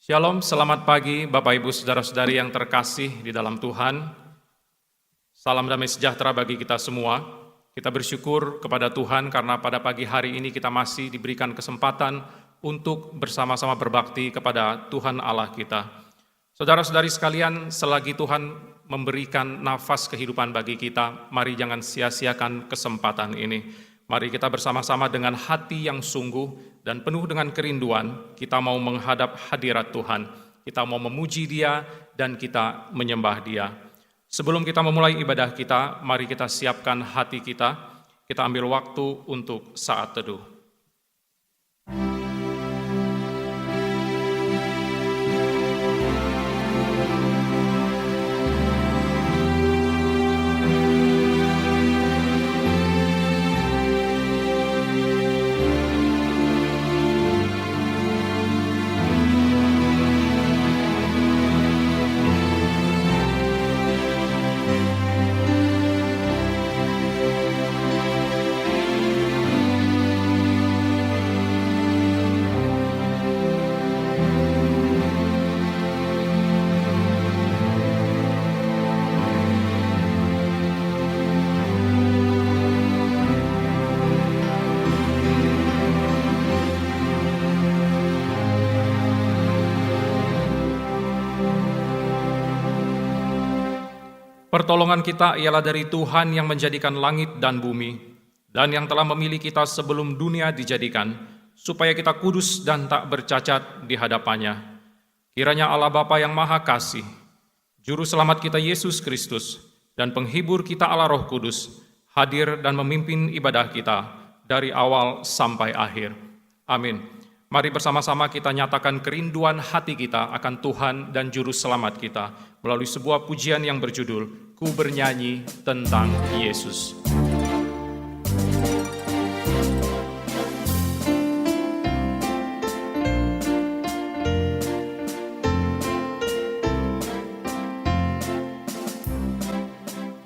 Shalom, selamat pagi Bapak Ibu Saudara-saudari yang terkasih di dalam Tuhan. Salam damai sejahtera bagi kita semua. Kita bersyukur kepada Tuhan karena pada pagi hari ini kita masih diberikan kesempatan untuk bersama-sama berbakti kepada Tuhan Allah kita. Saudara-saudari sekalian, selagi Tuhan memberikan nafas kehidupan bagi kita, mari jangan sia-siakan kesempatan ini. Mari kita bersama-sama dengan hati yang sungguh dan penuh dengan kerinduan, kita mau menghadap hadirat Tuhan. Kita mau memuji Dia dan kita menyembah Dia. Sebelum kita memulai ibadah kita, mari kita siapkan hati kita. Kita ambil waktu untuk saat teduh. Pertolongan kita ialah dari Tuhan yang menjadikan langit dan bumi, dan yang telah memilih kita sebelum dunia dijadikan, supaya kita kudus dan tak bercacat di hadapannya. Kiranya Allah Bapa yang Maha Kasih, Juru Selamat kita Yesus Kristus, dan Penghibur kita Allah Roh Kudus, hadir dan memimpin ibadah kita dari awal sampai akhir. Amin. Mari bersama-sama kita nyatakan kerinduan hati kita akan Tuhan dan Juru Selamat kita melalui sebuah pujian yang berjudul Ku Bernyanyi Tentang Yesus.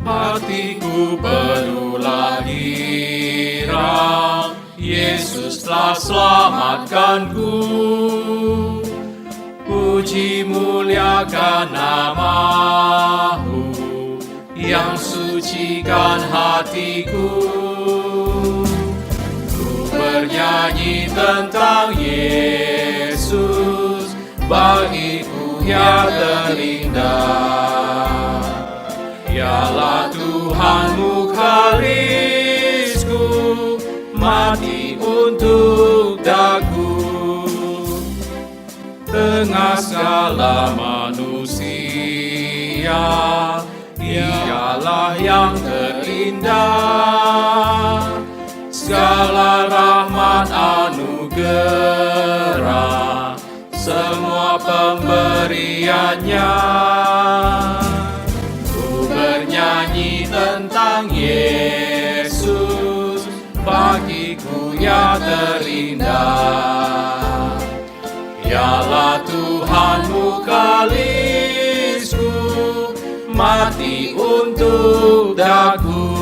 Hatiku penuhlah girang, Yesus telah selamatkanku. Puji muliakan nama-Mu yang sucikan hatiku. Ku bernyanyi tentang Yesus, bagiku yang terindah. Ialah Tuhan mukalisku, mati untuk daku. Tengah segala manusia, Dialah yang terindah. Segala rahmat anugerah, semua pemberiannya. Ku bernyanyi tentang Yesus, bagiku yang terindah. Ialah Tuhan mukalisku, mati untuk daku.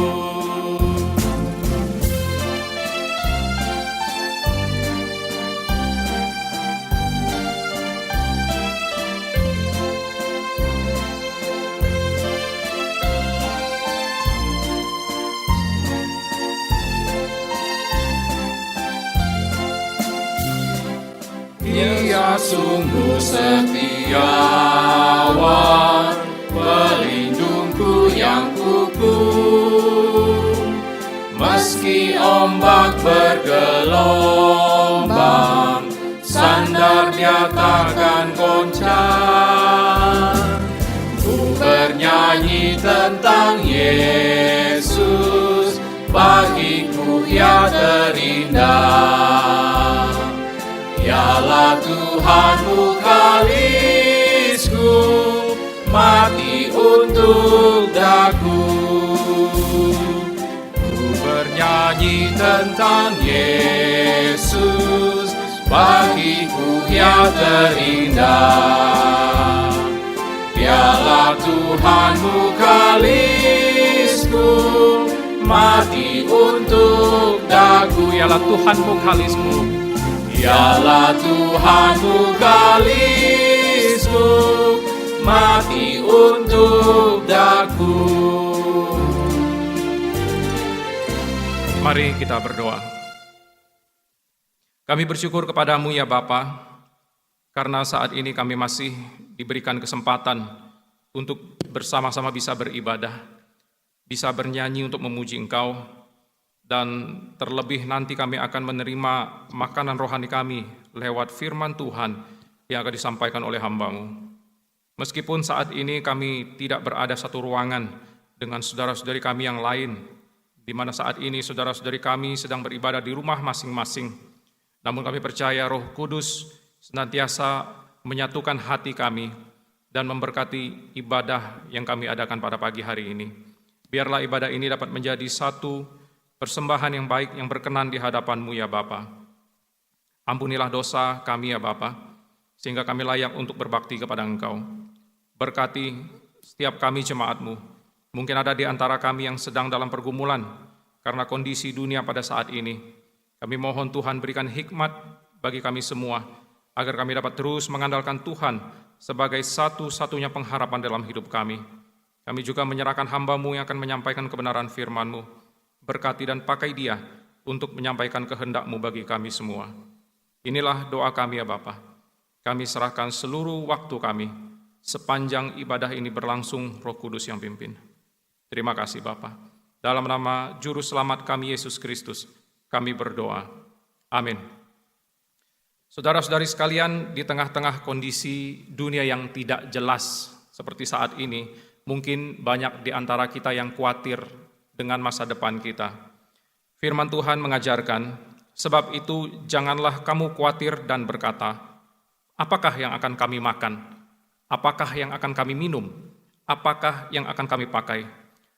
Dia sungguh setiawan, pelindungku yang kukuh. Meski ombak bergelombang, sandar Dia takkan goncang. Ku bernyanyi tentang Yesus, bagiku yang terindah. Ialah Tuhan mukalisku, mati untuk daku. Ku bernyanyi tentang Yesus, bagiku yang terindah. Ialah Tuhan mukalisku, mati untuk daku. Ialah Tuhan mukalisku, ialah Tuhan mukalisku, mati untuk daku. Mari kita berdoa. Kami bersyukur kepadamu ya Bapa, karena saat ini kami masih diberikan kesempatan untuk bersama-sama bisa beribadah, bisa bernyanyi untuk memuji Engkau, dan terlebih nanti kami akan menerima makanan rohani kami lewat firman Tuhan yang akan disampaikan oleh hamba-Mu. Meskipun saat ini kami tidak berada satu ruangan dengan saudara-saudari kami yang lain, di mana saat ini saudara-saudari kami sedang beribadah di rumah masing-masing, namun kami percaya Roh Kudus senantiasa menyatukan hati kami dan memberkati ibadah yang kami adakan pada pagi hari ini. Biarlah ibadah ini dapat menjadi satu persembahan yang baik yang berkenan di hadapan-Mu ya Bapa. Ampunilah dosa kami ya Bapa, sehingga kami layak untuk berbakti kepada Engkau. Berkati setiap kami jemaat-Mu. Mungkin ada di antara kami yang sedang dalam pergumulan karena kondisi dunia pada saat ini. Kami mohon Tuhan berikan hikmat bagi kami semua, agar kami dapat terus mengandalkan Tuhan sebagai satu-satunya pengharapan dalam hidup kami. Kami juga menyerahkan hamba-Mu yang akan menyampaikan kebenaran firman-Mu. Berkati dan pakai dia untuk menyampaikan kehendak-Mu bagi kami semua. Inilah doa kami ya Bapa. Kami serahkan seluruh waktu kami, sepanjang ibadah ini berlangsung Roh Kudus yang pimpin. Terima kasih Bapa. Dalam nama Juru Selamat kami Yesus Kristus, kami berdoa. Amin. Saudara-saudari sekalian, di tengah-tengah kondisi dunia yang tidak jelas seperti saat ini, mungkin banyak di antara kita yang khawatir dengan masa depan kita. Firman Tuhan mengajarkan, sebab itu janganlah kamu khawatir dan berkata, apakah yang akan kami makan? Apakah yang akan kami minum? Apakah yang akan kami pakai?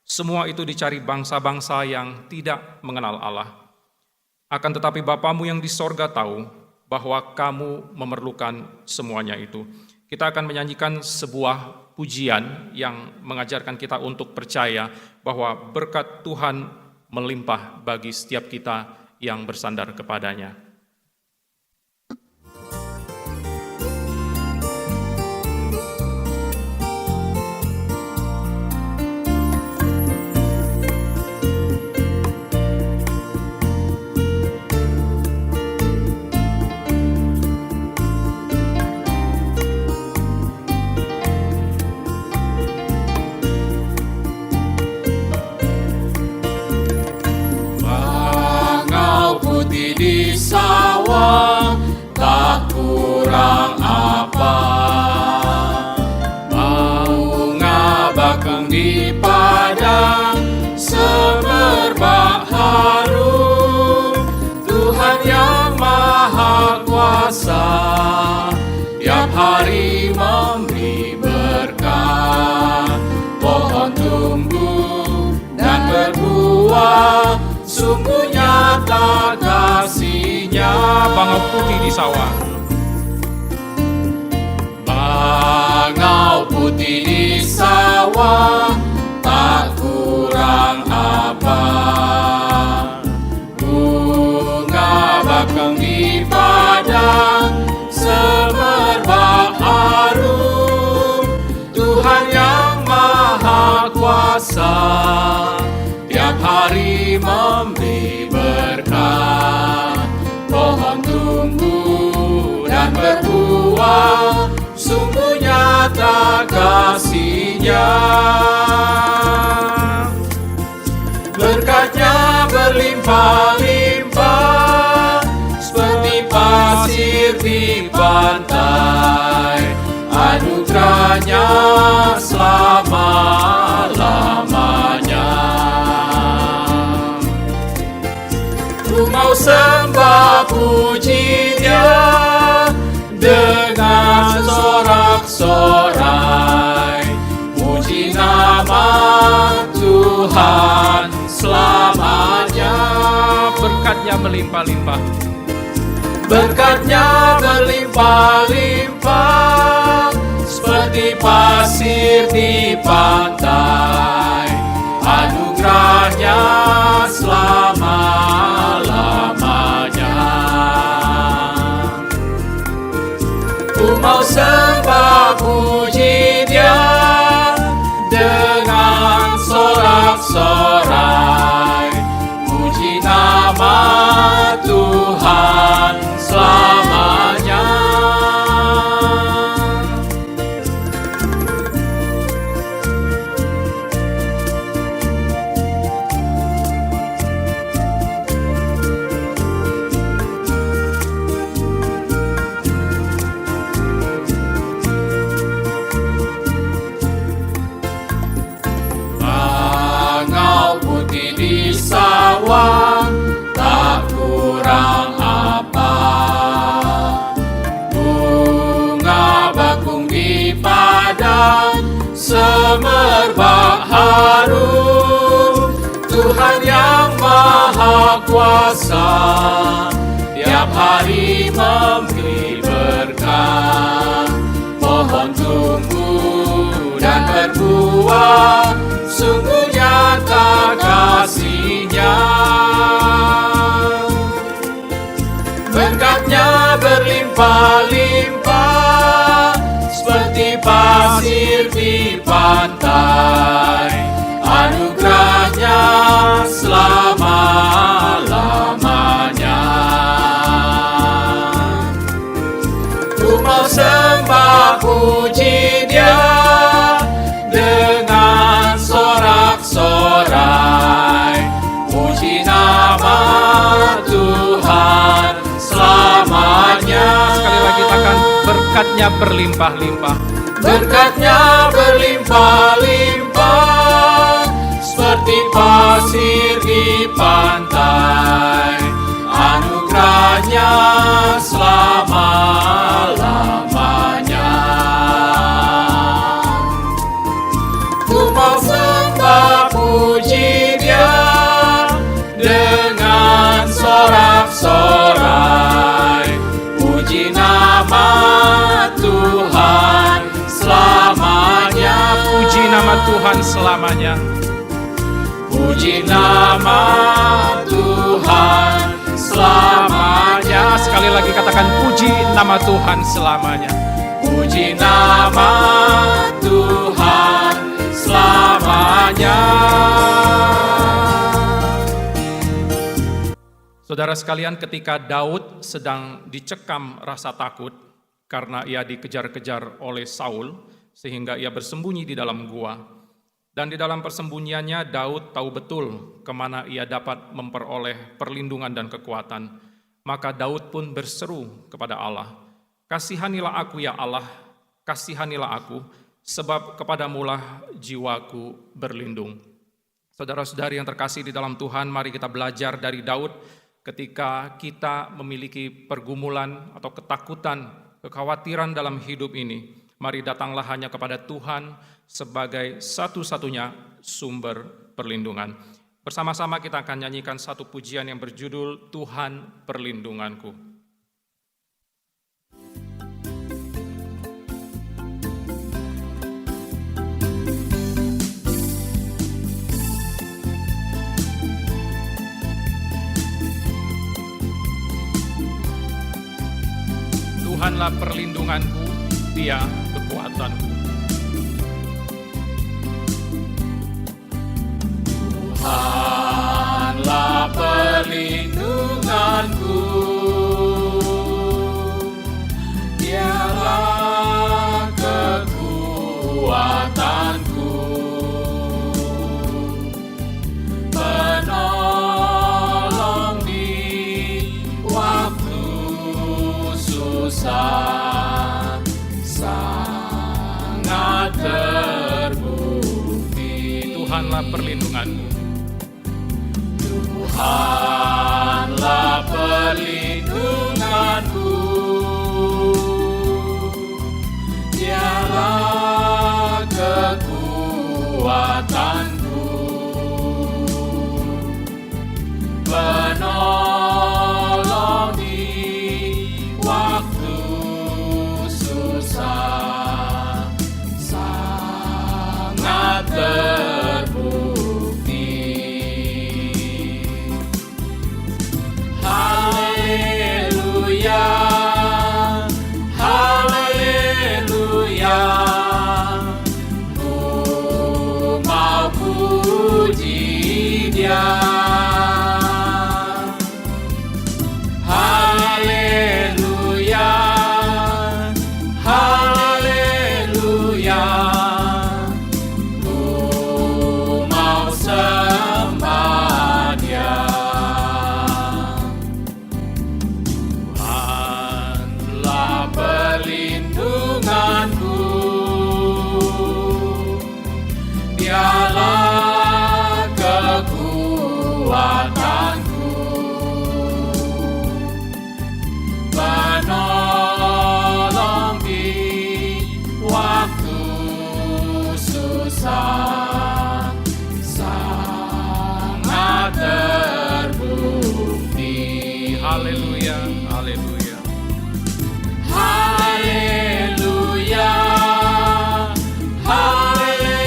Semua itu dicari bangsa-bangsa yang tidak mengenal Allah. Akan tetapi Bapamu yang di sorga tahu bahwa kamu memerlukan semuanya itu. Kita akan menyanyikan sebuah pujian yang mengajarkan kita untuk percaya bahwa berkat Tuhan melimpah bagi setiap kita yang bersandar kepadanya. Di sawah tak kurang apa, bunga bakung di padang semerbak harum. Tuhan yang Maha Kuasa tiap hari memberi berkat, pohon tumbuh dan berbuah, sungguh nyata kasih-Nya. Bangau putih di sawah, bangau putih di sawah tak kurang apa, bunga bakung di padang semerbak harum. Tuhan yang Maha Kuasa tiap hari memberi berkat, pohon tumbuh dan berbuah, sungguh nyata kasih-Nya. Berkat-Nya berlimpah-limpah seperti pasir di pantai, anugerah-Nya selama-lamanya. Ku mau sembah puji Dia dengan sorak-sorai, puji nama Tuhan selamanya. berkat-Nya melimpah-limpah, berkat-Nya berlimpah-limpah seperti pasir di pantai, anugerah-Nya selama-lamanya. Ku mau sembah gemerbak harum, Tuhan yang Maha Kuasa, tiap hari memberi berkah. Pohon tumbuh dan berbuah, sungguh nyata kasih-Nya. Berkat-Nya berlimpah-limpah, seperti pasir di pantai. Anugerah-Nya selama-lamanya. Ku mau sembah puji Dia dengan sorak-sorai. Puji nama Tuhan selamanya. Sekali lagi katakan, berkat-Nya berlimpah-limpah. Berkat-Nya berlimpah-limpah, seperti pasir di pantai. Anugerah-Nya selama-lamanya. Ku mau sembah puji Dia dengan sorak-sorai. Puji nama Tuhan selamanya. Puji nama Tuhan selamanya. Puji nama Tuhan selamanya. Sekali lagi katakan, puji nama Tuhan selamanya. Puji nama Tuhan selamanya. Saudara sekalian, ketika Daud sedang dicekam rasa takut karena ia dikejar-kejar oleh Saul, sehingga ia bersembunyi di dalam gua. Dan di dalam persembunyiannya, Daud tahu betul kemana ia dapat memperoleh perlindungan dan kekuatan. Maka Daud pun berseru kepada Allah, "Kasihanilah aku ya Allah, kasihanilah aku, sebab kepadamulah jiwaku berlindung." Saudara-saudari yang terkasih di dalam Tuhan, mari kita belajar dari Daud. Ketika kita memiliki pergumulan atau ketakutan, kekhawatiran dalam hidup ini, mari datanglah hanya kepada Tuhan sebagai satu-satunya sumber perlindungan. Bersama-sama kita akan nyanyikan satu pujian yang berjudul Tuhan Perlindunganku. Tuhanlah perlindunganku, Dia kekuatanku. Tuhanlah perlindunganku, Dialah kekuatanku, penolong di waktu susah, sangat terbukti. Tuhanlah perlindunganku. Tuhanlah perlindunganku, Dialah kekuatanku, penolong di waktu susah, sangat terbukti. Haleluya, haleluya. Haleluya, haleluya.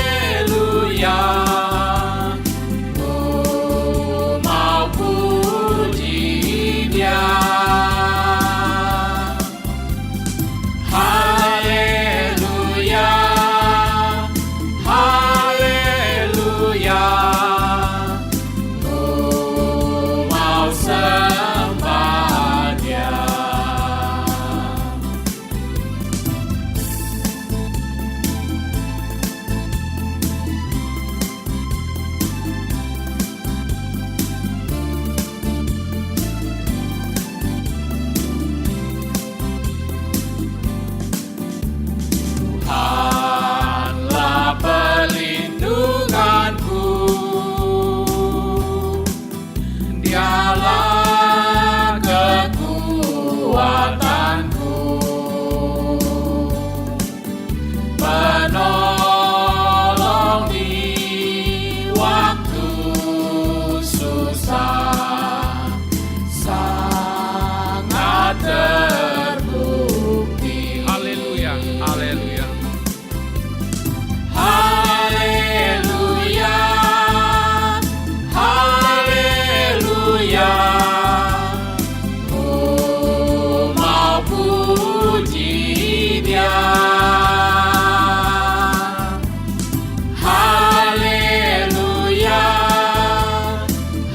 Oh, mau puji Dia. Haleluya, haleluya. Oh, mau sembah Dia. Tuhanlah perlindunganku, Dialah kekuatanku, penolong di waktu susah, sangat terbukti. Haleluya, haleluya. Haleluya, haleluya. Oh, mau puji Dia. Haleluya,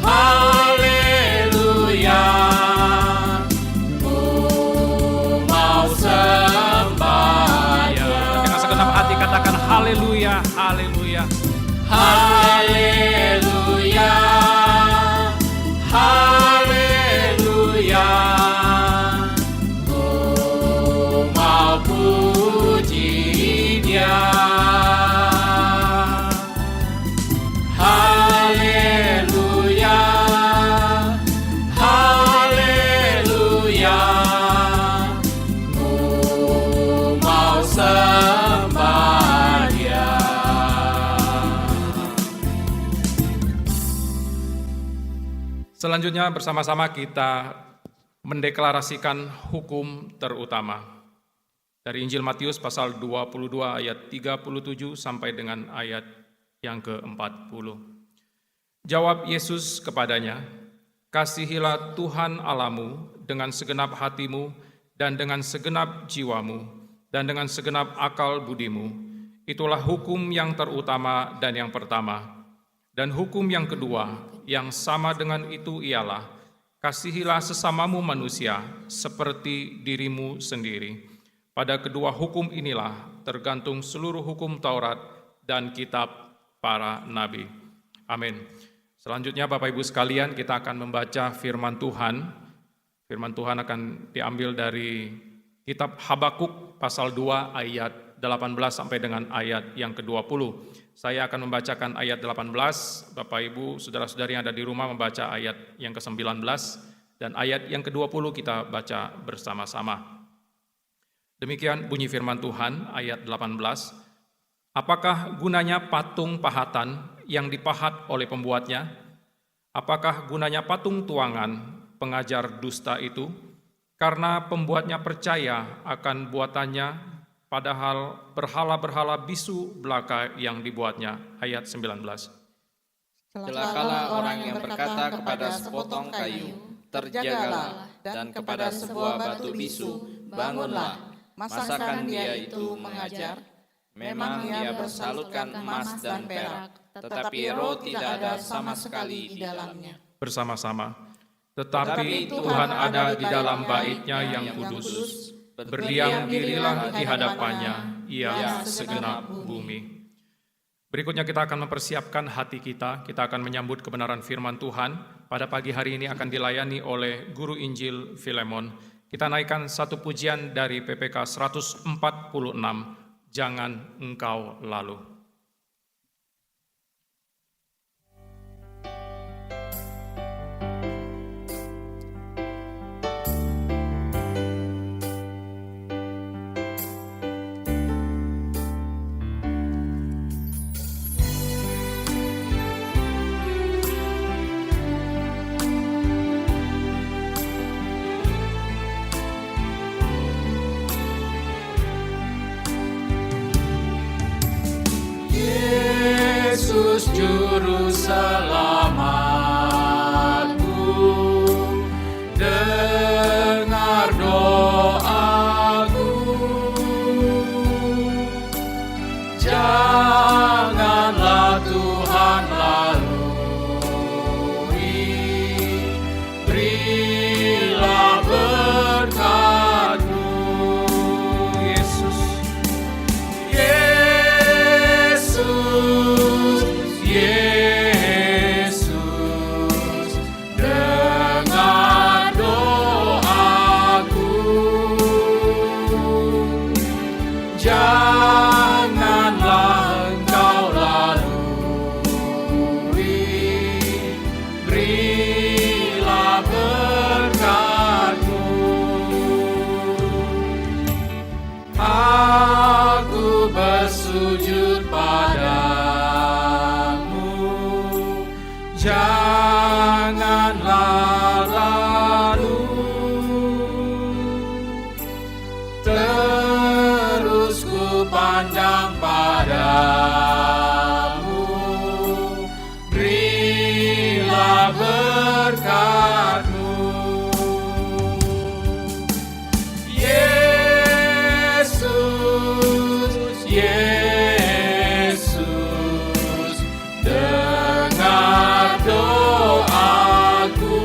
haleluya. Oh, mau sembah Dia. Dengan segenap hati katakan haleluya, haleluya. Haleluya, haleluya. Oh, mau puji Dia. Haleluya, haleluya. Oh, mau sembah Dia. Selanjutnya bersama-sama kita mendeklarasikan hukum terutama. Dari Injil Matius pasal 22 ayat 37 sampai dengan ayat yang ke-40. Jawab Yesus kepadanya, "Kasihilah Tuhan Allahmu dengan segenap hatimu dan dengan segenap jiwamu dan dengan segenap akal budimu. Itulah hukum yang terutama dan yang pertama. Dan hukum yang kedua, yang sama dengan itu ialah, kasihilah sesamamu manusia seperti dirimu sendiri. Pada kedua hukum inilah tergantung seluruh hukum Taurat dan kitab para nabi." Amin. Selanjutnya Bapak Ibu sekalian, kita akan membaca firman Tuhan. Firman Tuhan akan diambil dari kitab Habakuk pasal 2 ayat 18 sampai dengan ayat yang ke-20. Saya akan membacakan ayat 18, Bapak Ibu, saudara-saudari yang ada di rumah membaca ayat yang ke-19, dan ayat yang ke-20 kita baca bersama-sama. Demikian bunyi firman Tuhan, ayat 18. "Apakah gunanya patung pahatan yang dipahat oleh pembuatnya? Apakah gunanya patung tuangan pengajar dusta itu? Karena pembuatnya percaya akan buatannya, padahal berhala-berhala bisu belaka yang dibuatnya." Ayat 19. Celakalah orang yang berkata kepada sepotong kayu, "Terjagalah," dan kepada sebuah batu bisu, "Bangunlah." Masakan dia itu mengajar? Memang ia bersalutkan emas dan perak, tetapi roh tidak ada sama sekali di dalamnya. Bersama-sama. Tetapi Tuhan ada di dalam bait-Nya yang kudus. Berdiam dirilah di hadapannya, ia segenap bumi. Berikutnya kita akan mempersiapkan hati kita akan menyambut kebenaran firman Tuhan. Pada pagi hari ini akan dilayani oleh Guru Injil Filemon. Kita naikkan satu pujian dari PPK 146, "Jangan Engkau Lalu." Yesus Juru Selamatku, dengar doaku. Janganlah Tuhan lalui, berilah berkat-Mu. Yesus, Yesus, dengar doaku. Janganlah Engkau lalui, berilah berkat-Mu. Aku bersujud padamu, janganlah lalu. Terus ku pandang padamu, berilah berkat-Mu. Yesus, dengar doaku.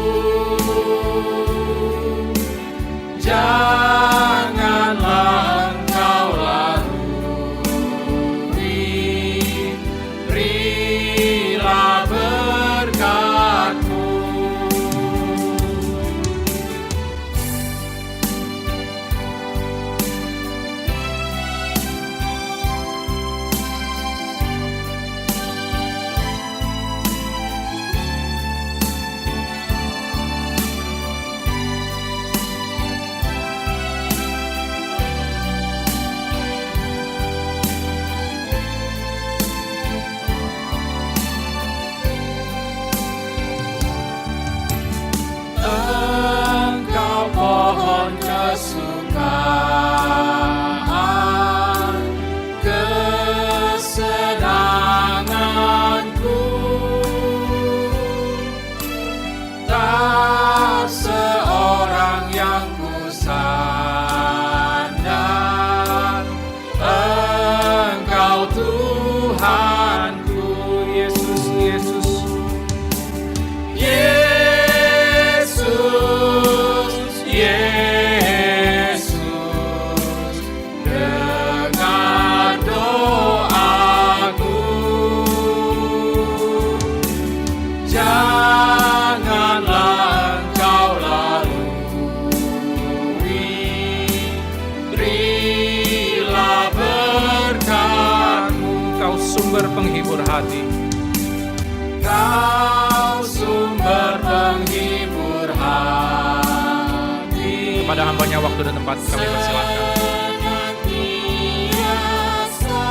Janganlah Engkau lalui, berilah berkat-Mu. Engkau pohon kesukaan, kesenanganku. Tak seorang yang kusandang, Engkau Tuhanku. Yesus, Yesus, Yesus, dengar doaku. Janganlah Engkau lalui, berilah berkat-Mu. Kau sumber penghibur hati. Kau sumber penghibur hati. Kepada hambanya waktu dan tempat kami persilakan. Senantiasa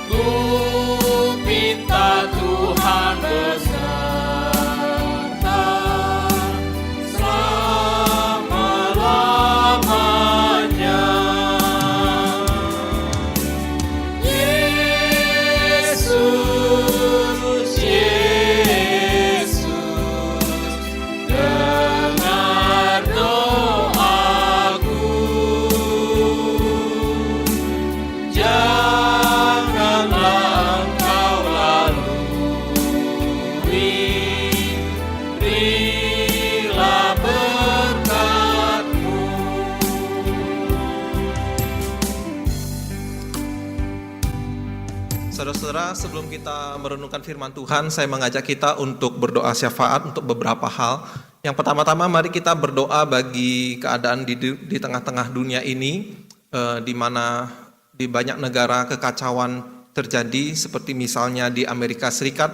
ku minta Tuhan beserta selama-lamanya. Yesus, dengar doaku. Janganlah Engkau lalui, berilah berkat-Mu. Saudara-saudara, sebelum kita merenungkan firman Tuhan, saya mengajak kita untuk berdoa syafaat untuk beberapa hal. Yang pertama-tama, mari kita berdoa bagi keadaan di tengah-tengah dunia ini, di mana di banyak negara kekacauan terjadi, seperti misalnya di Amerika Serikat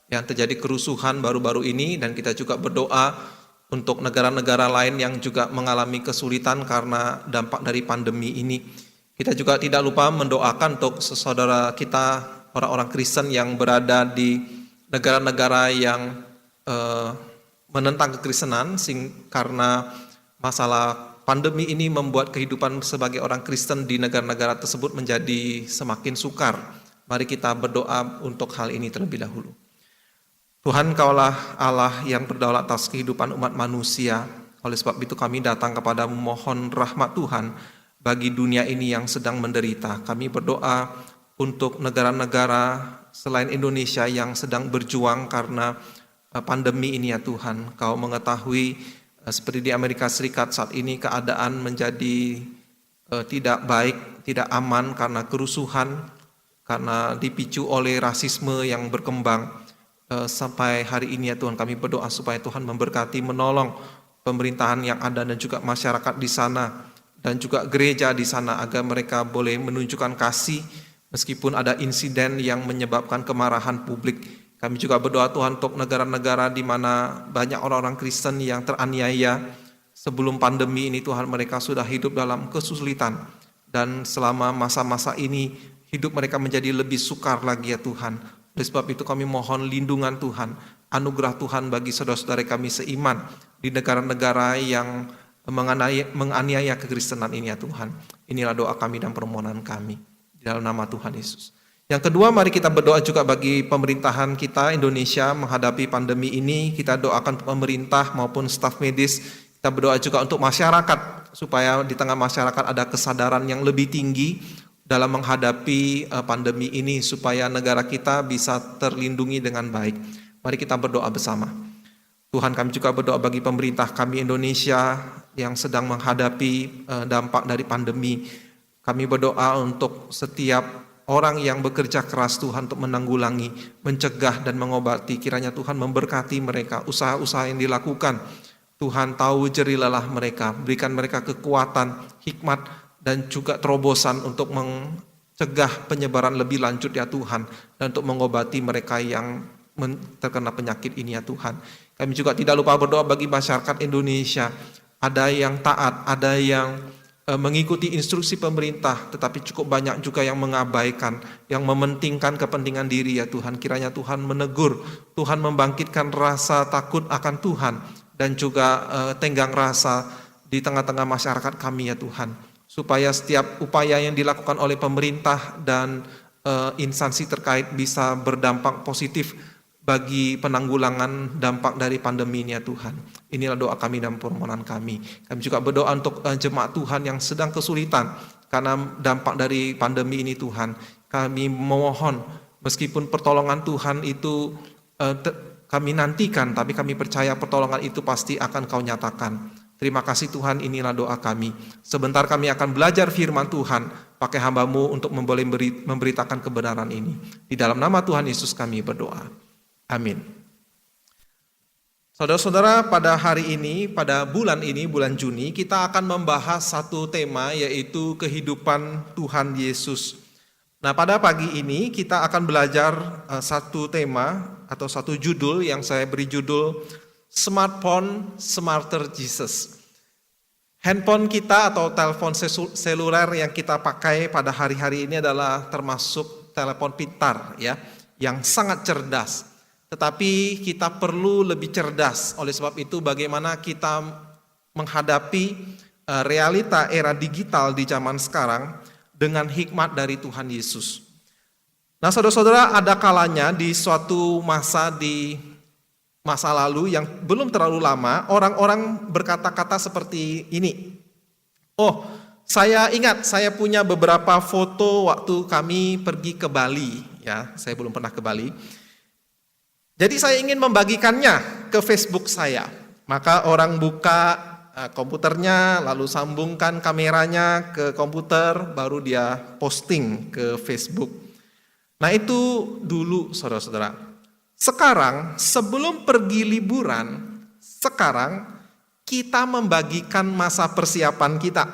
yang terjadi kerusuhan baru-baru ini, dan kita juga berdoa untuk negara-negara lain yang juga mengalami kesulitan karena dampak dari pandemi ini. Kita juga tidak lupa mendoakan untuk saudara kita, orang-orang Kristen yang berada di negara-negara yang menentang kekristenan, karena masalah pandemi ini membuat kehidupan sebagai orang Kristen di negara-negara tersebut menjadi semakin sukar. Mari kita berdoa untuk hal ini terlebih dahulu. Tuhan, Kaulah Allah yang berdaulat atas kehidupan umat manusia. Oleh sebab itu kami datang kepada mohon rahmat Tuhan bagi dunia ini yang sedang menderita. Kami berdoa untuk negara-negara selain Indonesia yang sedang berjuang karena pandemi ini ya Tuhan. Kau mengetahui seperti di Amerika Serikat saat ini keadaan menjadi tidak baik, tidak aman karena kerusuhan, karena dipicu oleh rasisme yang berkembang. Sampai hari ini ya Tuhan kami berdoa supaya Tuhan memberkati, menolong pemerintahan yang ada dan juga masyarakat di sana dan juga gereja di sana agar mereka boleh menunjukkan kasih meskipun ada insiden yang menyebabkan kemarahan publik. Kami juga berdoa Tuhan untuk negara-negara di mana banyak orang-orang Kristen yang teraniaya. Sebelum pandemi ini Tuhan mereka sudah hidup dalam kesulitan dan selama masa-masa ini hidup mereka menjadi lebih sukar lagi ya Tuhan. Oleh sebab itu kami mohon lindungan Tuhan, anugerah Tuhan bagi saudara-saudara kami seiman di negara-negara yang menganiaya kekristenan ini ya Tuhan. Inilah doa kami dan permohonan kami di dalam nama Tuhan Yesus. Yang kedua, mari kita berdoa juga bagi pemerintahan kita Indonesia menghadapi pandemi ini. Kita doakan pemerintah maupun staf medis. Kita berdoa juga untuk masyarakat supaya di tengah masyarakat ada kesadaran yang lebih tinggi dalam menghadapi pandemi ini supaya negara kita bisa terlindungi dengan baik. Mari kita berdoa bersama. Tuhan, kami juga berdoa bagi pemerintah kami Indonesia yang sedang menghadapi dampak dari pandemi. Kami berdoa untuk setiap orang yang bekerja keras Tuhan untuk menanggulangi, mencegah dan mengobati. Kiranya Tuhan memberkati mereka, usaha-usaha yang dilakukan. Tuhan tahu jeri lelah mereka, berikan mereka kekuatan, hikmat dan juga terobosan untuk mencegah penyebaran lebih lanjut ya Tuhan. Dan untuk mengobati mereka yang terkena penyakit ini ya Tuhan. Kami juga tidak lupa berdoa bagi masyarakat Indonesia. Ada yang taat, ada yang mengikuti instruksi pemerintah, tetapi cukup banyak juga yang mengabaikan, yang mementingkan kepentingan diri ya Tuhan. Kiranya Tuhan menegur, Tuhan membangkitkan rasa takut akan Tuhan, dan juga tenggang rasa di tengah-tengah masyarakat kami ya Tuhan. Supaya setiap upaya yang dilakukan oleh pemerintah dan instansi terkait bisa berdampak positif bagi penanggulangan dampak dari pandemi ini ya Tuhan. Inilah doa kami dan permohonan kami. Kami juga berdoa untuk jemaat Tuhan yang sedang kesulitan karena dampak dari pandemi ini Tuhan. Kami memohon meskipun pertolongan Tuhan itu kami nantikan, tapi kami percaya pertolongan itu pasti akan Kau nyatakan. Terima kasih Tuhan, inilah doa kami. Sebentar kami akan belajar firman Tuhan, pakai hamba-Mu untuk memberitakan kebenaran ini. Di dalam nama Tuhan Yesus kami berdoa. Amin. Saudara-saudara, pada hari ini, pada bulan ini, bulan Juni, kita akan membahas satu tema yaitu kehidupan Tuhan Yesus. Nah, pada pagi ini kita akan belajar satu tema atau satu judul yang saya beri judul Smartphone Smarter Jesus. Handphone kita atau telepon seluler yang kita pakai pada hari-hari ini adalah termasuk telepon pintar ya, yang sangat cerdas. Tetapi kita perlu lebih cerdas. Oleh sebab itu bagaimana kita menghadapi realita era digital di zaman sekarang dengan hikmat dari Tuhan Yesus. Nah saudara-saudara, ada kalanya di suatu masa lalu yang belum terlalu lama, orang-orang berkata-kata seperti ini. Oh, saya ingat saya punya beberapa foto waktu kami pergi ke Bali. Ya, saya belum pernah ke Bali. Jadi saya ingin membagikannya ke Facebook saya. Maka orang buka komputernya, lalu sambungkan kameranya ke komputer, baru dia posting ke Facebook. Nah itu dulu saudara-saudara. Sekarang sebelum pergi liburan, sekarang kita membagikan masa persiapan kita.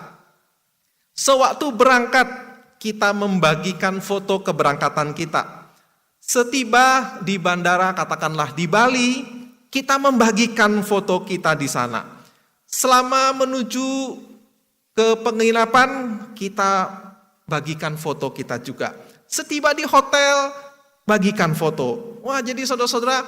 Sewaktu berangkat, kita membagikan foto keberangkatan kita. Setiba di bandara, katakanlah di Bali, kita membagikan foto kita di sana. Selama menuju ke penginapan, kita bagikan foto kita juga. Setiba di hotel, bagikan foto. Wah, jadi saudara-saudara,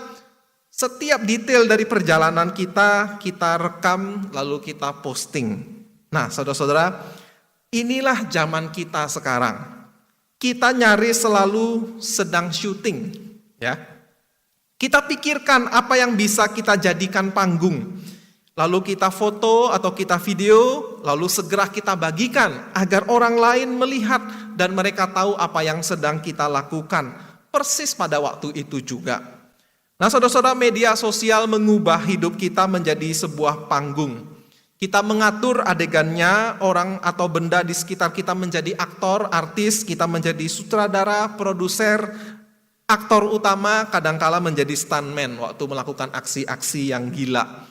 setiap detail dari perjalanan kita rekam, lalu kita posting. Nah, saudara-saudara, inilah zaman kita sekarang. kita nyaris selalu sedang syuting, ya. Kita pikirkan apa yang bisa kita jadikan panggung. Lalu kita foto atau kita video, lalu segera kita bagikan agar orang lain melihat dan mereka tahu apa yang sedang kita lakukan. Persis pada waktu itu juga. Nah, saudara-saudara, media sosial mengubah hidup kita menjadi sebuah panggung. Kita mengatur adegannya, orang atau benda di sekitar kita menjadi aktor, artis, kita menjadi sutradara, produser, aktor utama, kadangkala menjadi stuntman waktu melakukan aksi-aksi yang gila.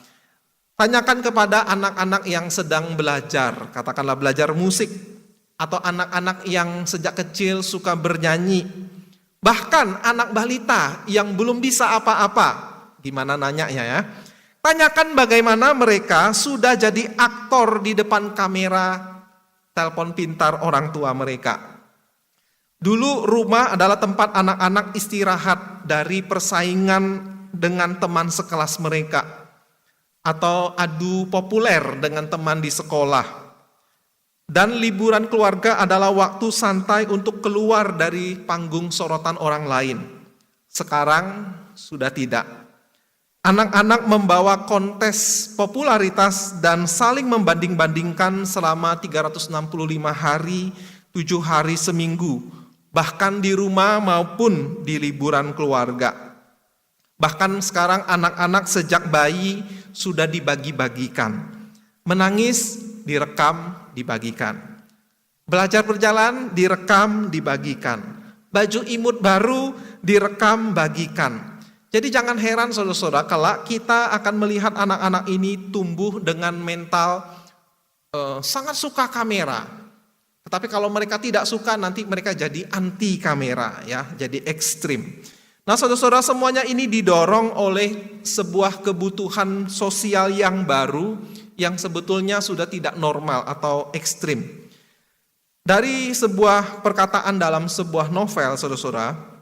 Tanyakan kepada anak-anak yang sedang belajar, katakanlah belajar musik, atau anak-anak yang sejak kecil suka bernyanyi, bahkan anak balita yang belum bisa apa-apa, gimana nanyanya ya? Tanyakan bagaimana mereka sudah jadi aktor di depan kamera telepon pintar orang tua mereka. Dulu rumah adalah tempat anak-anak istirahat dari persaingan dengan teman sekelas mereka, atau adu populer dengan teman di sekolah. Dan liburan keluarga adalah waktu santai untuk keluar dari panggung sorotan orang lain. Sekarang sudah tidak. Anak-anak membawa kontes popularitas dan saling membanding-bandingkan selama 365 hari, 7 hari seminggu, bahkan di rumah maupun di liburan keluarga. Bahkan sekarang anak-anak sejak bayi sudah dibagi-bagikan. Menangis direkam, dibagikan. Belajar berjalan direkam, dibagikan. Baju imut baru direkam, bagikan. Jadi jangan heran saudara-saudara kalau kita akan melihat anak-anak ini tumbuh dengan mental sangat suka kamera. Tetapi kalau mereka tidak suka nanti mereka jadi anti kamera, ya, jadi ekstrim. Nah, saudara-saudara, semuanya ini didorong oleh sebuah kebutuhan sosial yang baru yang sebetulnya sudah tidak normal atau ekstrim. Dari sebuah perkataan dalam sebuah novel, saudara-saudara,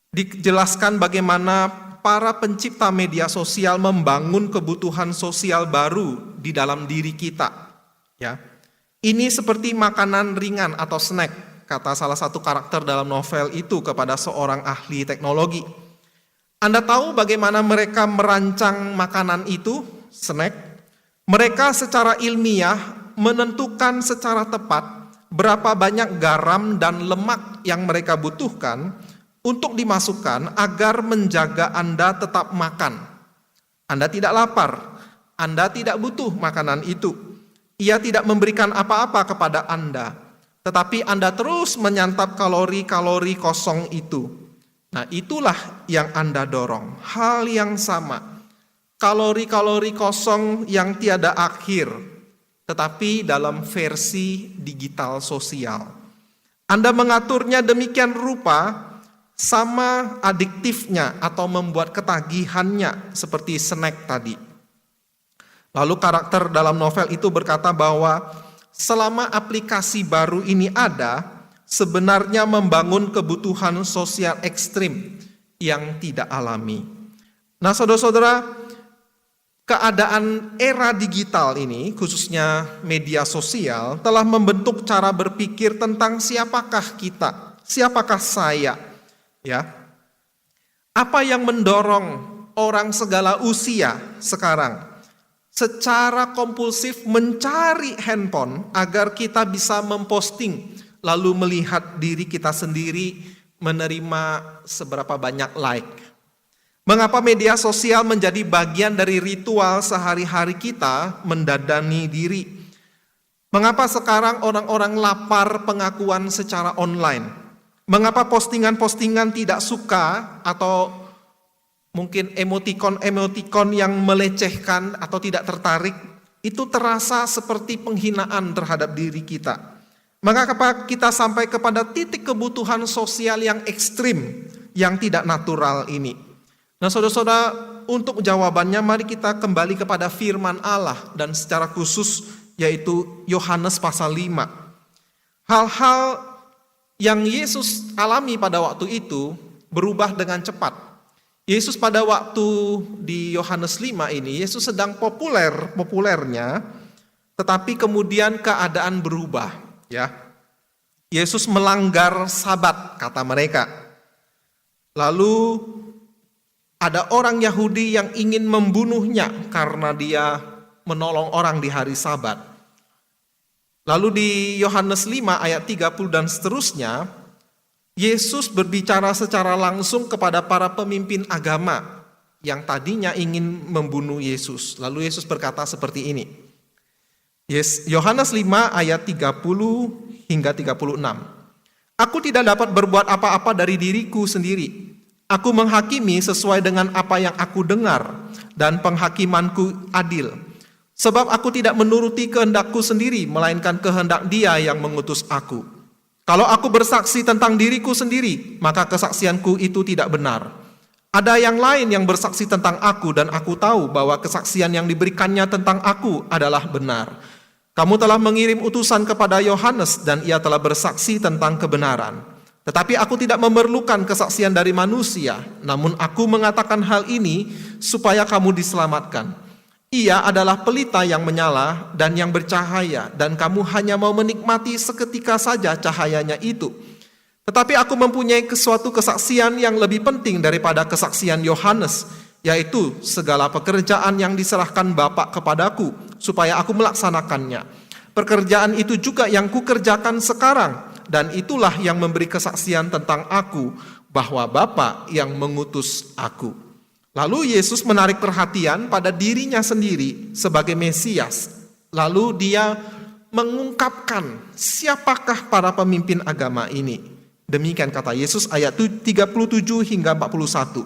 dijelaskan bagaimana para pencipta media sosial membangun kebutuhan sosial baru di dalam diri kita. Ya, ini seperti makanan ringan atau snack, kata salah satu karakter dalam novel itu kepada seorang ahli teknologi. Anda tahu bagaimana mereka merancang makanan itu, snack? Mereka secara ilmiah menentukan secara tepat berapa banyak garam dan lemak yang mereka butuhkan untuk dimasukkan agar menjaga Anda tetap makan. Anda tidak lapar, Anda tidak butuh makanan itu. Ia tidak memberikan apa-apa kepada Anda, tetapi Anda terus menyantap kalori-kalori kosong itu. Nah, itulah yang Anda dorong. Hal yang sama, kalori-kalori kosong yang tiada akhir, tetapi dalam versi digital sosial. Anda mengaturnya demikian rupa, sama adiktifnya atau membuat ketagihannya seperti snack tadi. Lalu karakter dalam novel itu berkata bahwa selama aplikasi baru ini ada, sebenarnya membangun kebutuhan sosial ekstrim yang tidak alami. Nah, saudara-saudara, keadaan era digital ini, khususnya media sosial, telah membentuk cara berpikir tentang siapakah kita, siapakah saya. Ya, apa yang mendorong orang segala usia sekarang secara kompulsif mencari handphone agar kita bisa memposting lalu melihat diri kita sendiri menerima seberapa banyak like? Mengapa media sosial menjadi bagian dari ritual sehari-hari kita mendadani diri? Mengapa sekarang orang-orang lapar pengakuan secara online? Mengapa postingan-postingan tidak suka atau mungkin emotikon-emotikon yang melecehkan atau tidak tertarik itu terasa seperti penghinaan terhadap diri kita? Mengapa kita sampai kepada titik kebutuhan sosial yang ekstrim, yang tidak natural ini? Nah, saudara-saudara, untuk jawabannya mari kita kembali kepada firman Allah dan secara khusus yaitu Yohanes pasal 5. Hal-hal yang Yesus alami pada waktu itu berubah dengan cepat. Yesus pada waktu di Yohanes 5 ini, Yesus sedang populernya, tetapi kemudian keadaan berubah. Ya, Yesus melanggar Sabat, kata mereka. Lalu ada orang Yahudi yang ingin membunuhnya karena dia menolong orang di hari Sabat. Lalu di Yohanes 5 ayat 30 dan seterusnya, Yesus berbicara secara langsung kepada para pemimpin agama yang tadinya ingin membunuh Yesus. Lalu Yesus berkata seperti ini. Yohanes 5 ayat 30 hingga 36. Aku tidak dapat berbuat apa-apa dari diriku sendiri. Aku menghakimi sesuai dengan apa yang aku dengar, dan penghakimanku adil. Sebab aku tidak menuruti kehendakku sendiri, melainkan kehendak Dia yang mengutus aku. Kalau aku bersaksi tentang diriku sendiri, maka kesaksianku itu tidak benar. Ada yang lain yang bersaksi tentang aku, dan aku tahu bahwa kesaksian yang diberikannya tentang aku adalah benar. Kamu telah mengirim utusan kepada Yohanes, dan ia telah bersaksi tentang kebenaran. Tetapi aku tidak memerlukan kesaksian dari manusia, namun aku mengatakan hal ini supaya kamu diselamatkan. Ia adalah pelita yang menyala dan yang bercahaya, dan kamu hanya mau menikmati seketika saja cahayanya itu. Tetapi aku mempunyai suatu kesaksian yang lebih penting daripada kesaksian Yohanes, yaitu segala pekerjaan yang diserahkan Bapa kepadaku, supaya aku melaksanakannya. Pekerjaan itu juga yang kukerjakan sekarang, dan itulah yang memberi kesaksian tentang aku, bahwa Bapa yang mengutus aku. Lalu Yesus menarik perhatian pada dirinya sendiri sebagai Mesias. Lalu dia mengungkapkan siapakah para pemimpin agama ini. Demikian kata Yesus ayat 37 hingga 41.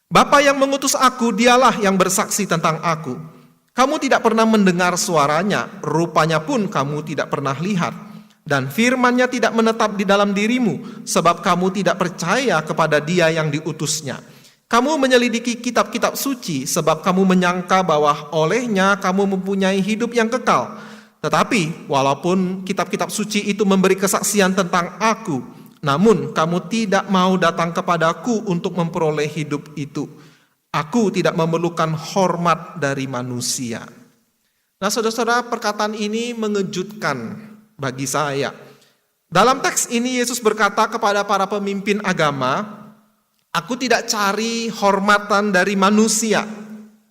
Bapa yang mengutus aku, dialah yang bersaksi tentang aku. Kamu tidak pernah mendengar suaranya, rupanya pun kamu tidak pernah lihat. Dan firman-Nya tidak menetap di dalam dirimu, sebab kamu tidak percaya kepada Dia yang diutusnya. Kamu menyelidiki kitab-kitab suci, sebab kamu menyangka bahwa olehnya kamu mempunyai hidup yang kekal. Tetapi walaupun kitab-kitab suci itu memberi kesaksian tentang aku, namun kamu tidak mau datang kepadaku untuk memperoleh hidup itu. Aku tidak memerlukan hormat dari manusia. Nah, saudara-saudara, perkataan ini mengejutkan bagi saya. Dalam teks ini Yesus berkata kepada para pemimpin agama, aku tidak cari hormatan dari manusia.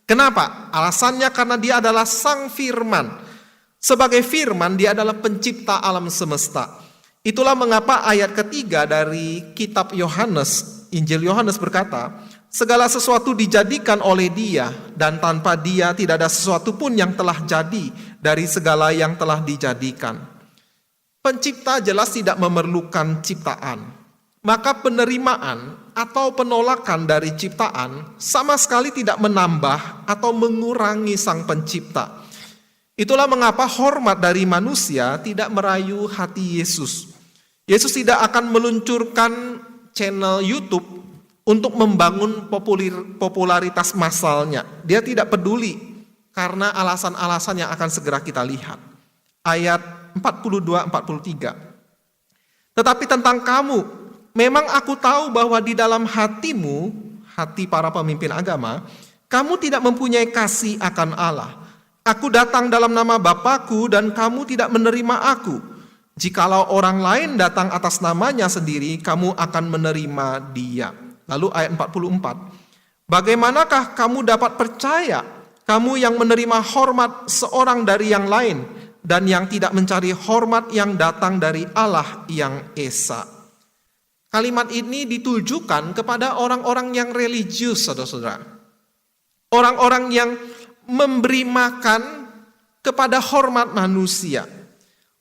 Kenapa? Alasannya karena Dia adalah Sang Firman. Sebagai firman, Dia adalah pencipta alam semesta. Itulah mengapa ayat ketiga dari kitab Yohanes, Injil Yohanes berkata, segala sesuatu dijadikan oleh Dia, dan tanpa Dia tidak ada sesuatu pun yang telah jadi dari segala yang telah dijadikan. Pencipta jelas tidak memerlukan ciptaan. Maka penerimaan atau penolakan dari ciptaan sama sekali tidak menambah atau mengurangi Sang Pencipta. Itulah mengapa hormat dari manusia tidak merayu hati Yesus. Yesus tidak akan meluncurkan channel YouTube untuk membangun popularitas massalnya. Dia tidak peduli karena alasan-alasan yang akan segera kita lihat. Ayat 42-43. Tetapi tentang kamu, memang aku tahu bahwa di dalam hatimu, hati para pemimpin agama, kamu tidak mempunyai kasih akan Allah. Aku datang dalam nama Bapa-Ku dan kamu tidak menerima aku. Jikalau orang lain datang atas namanya sendiri, kamu akan menerima dia. Lalu ayat 44. Bagaimanakah kamu dapat percaya, kamu yang menerima hormat seorang dari yang lain, dan yang tidak mencari hormat yang datang dari Allah yang Esa. Kalimat ini ditujukan kepada orang-orang yang religius, saudara-saudara. Orang-orang yang memberi makan kepada hormat manusia.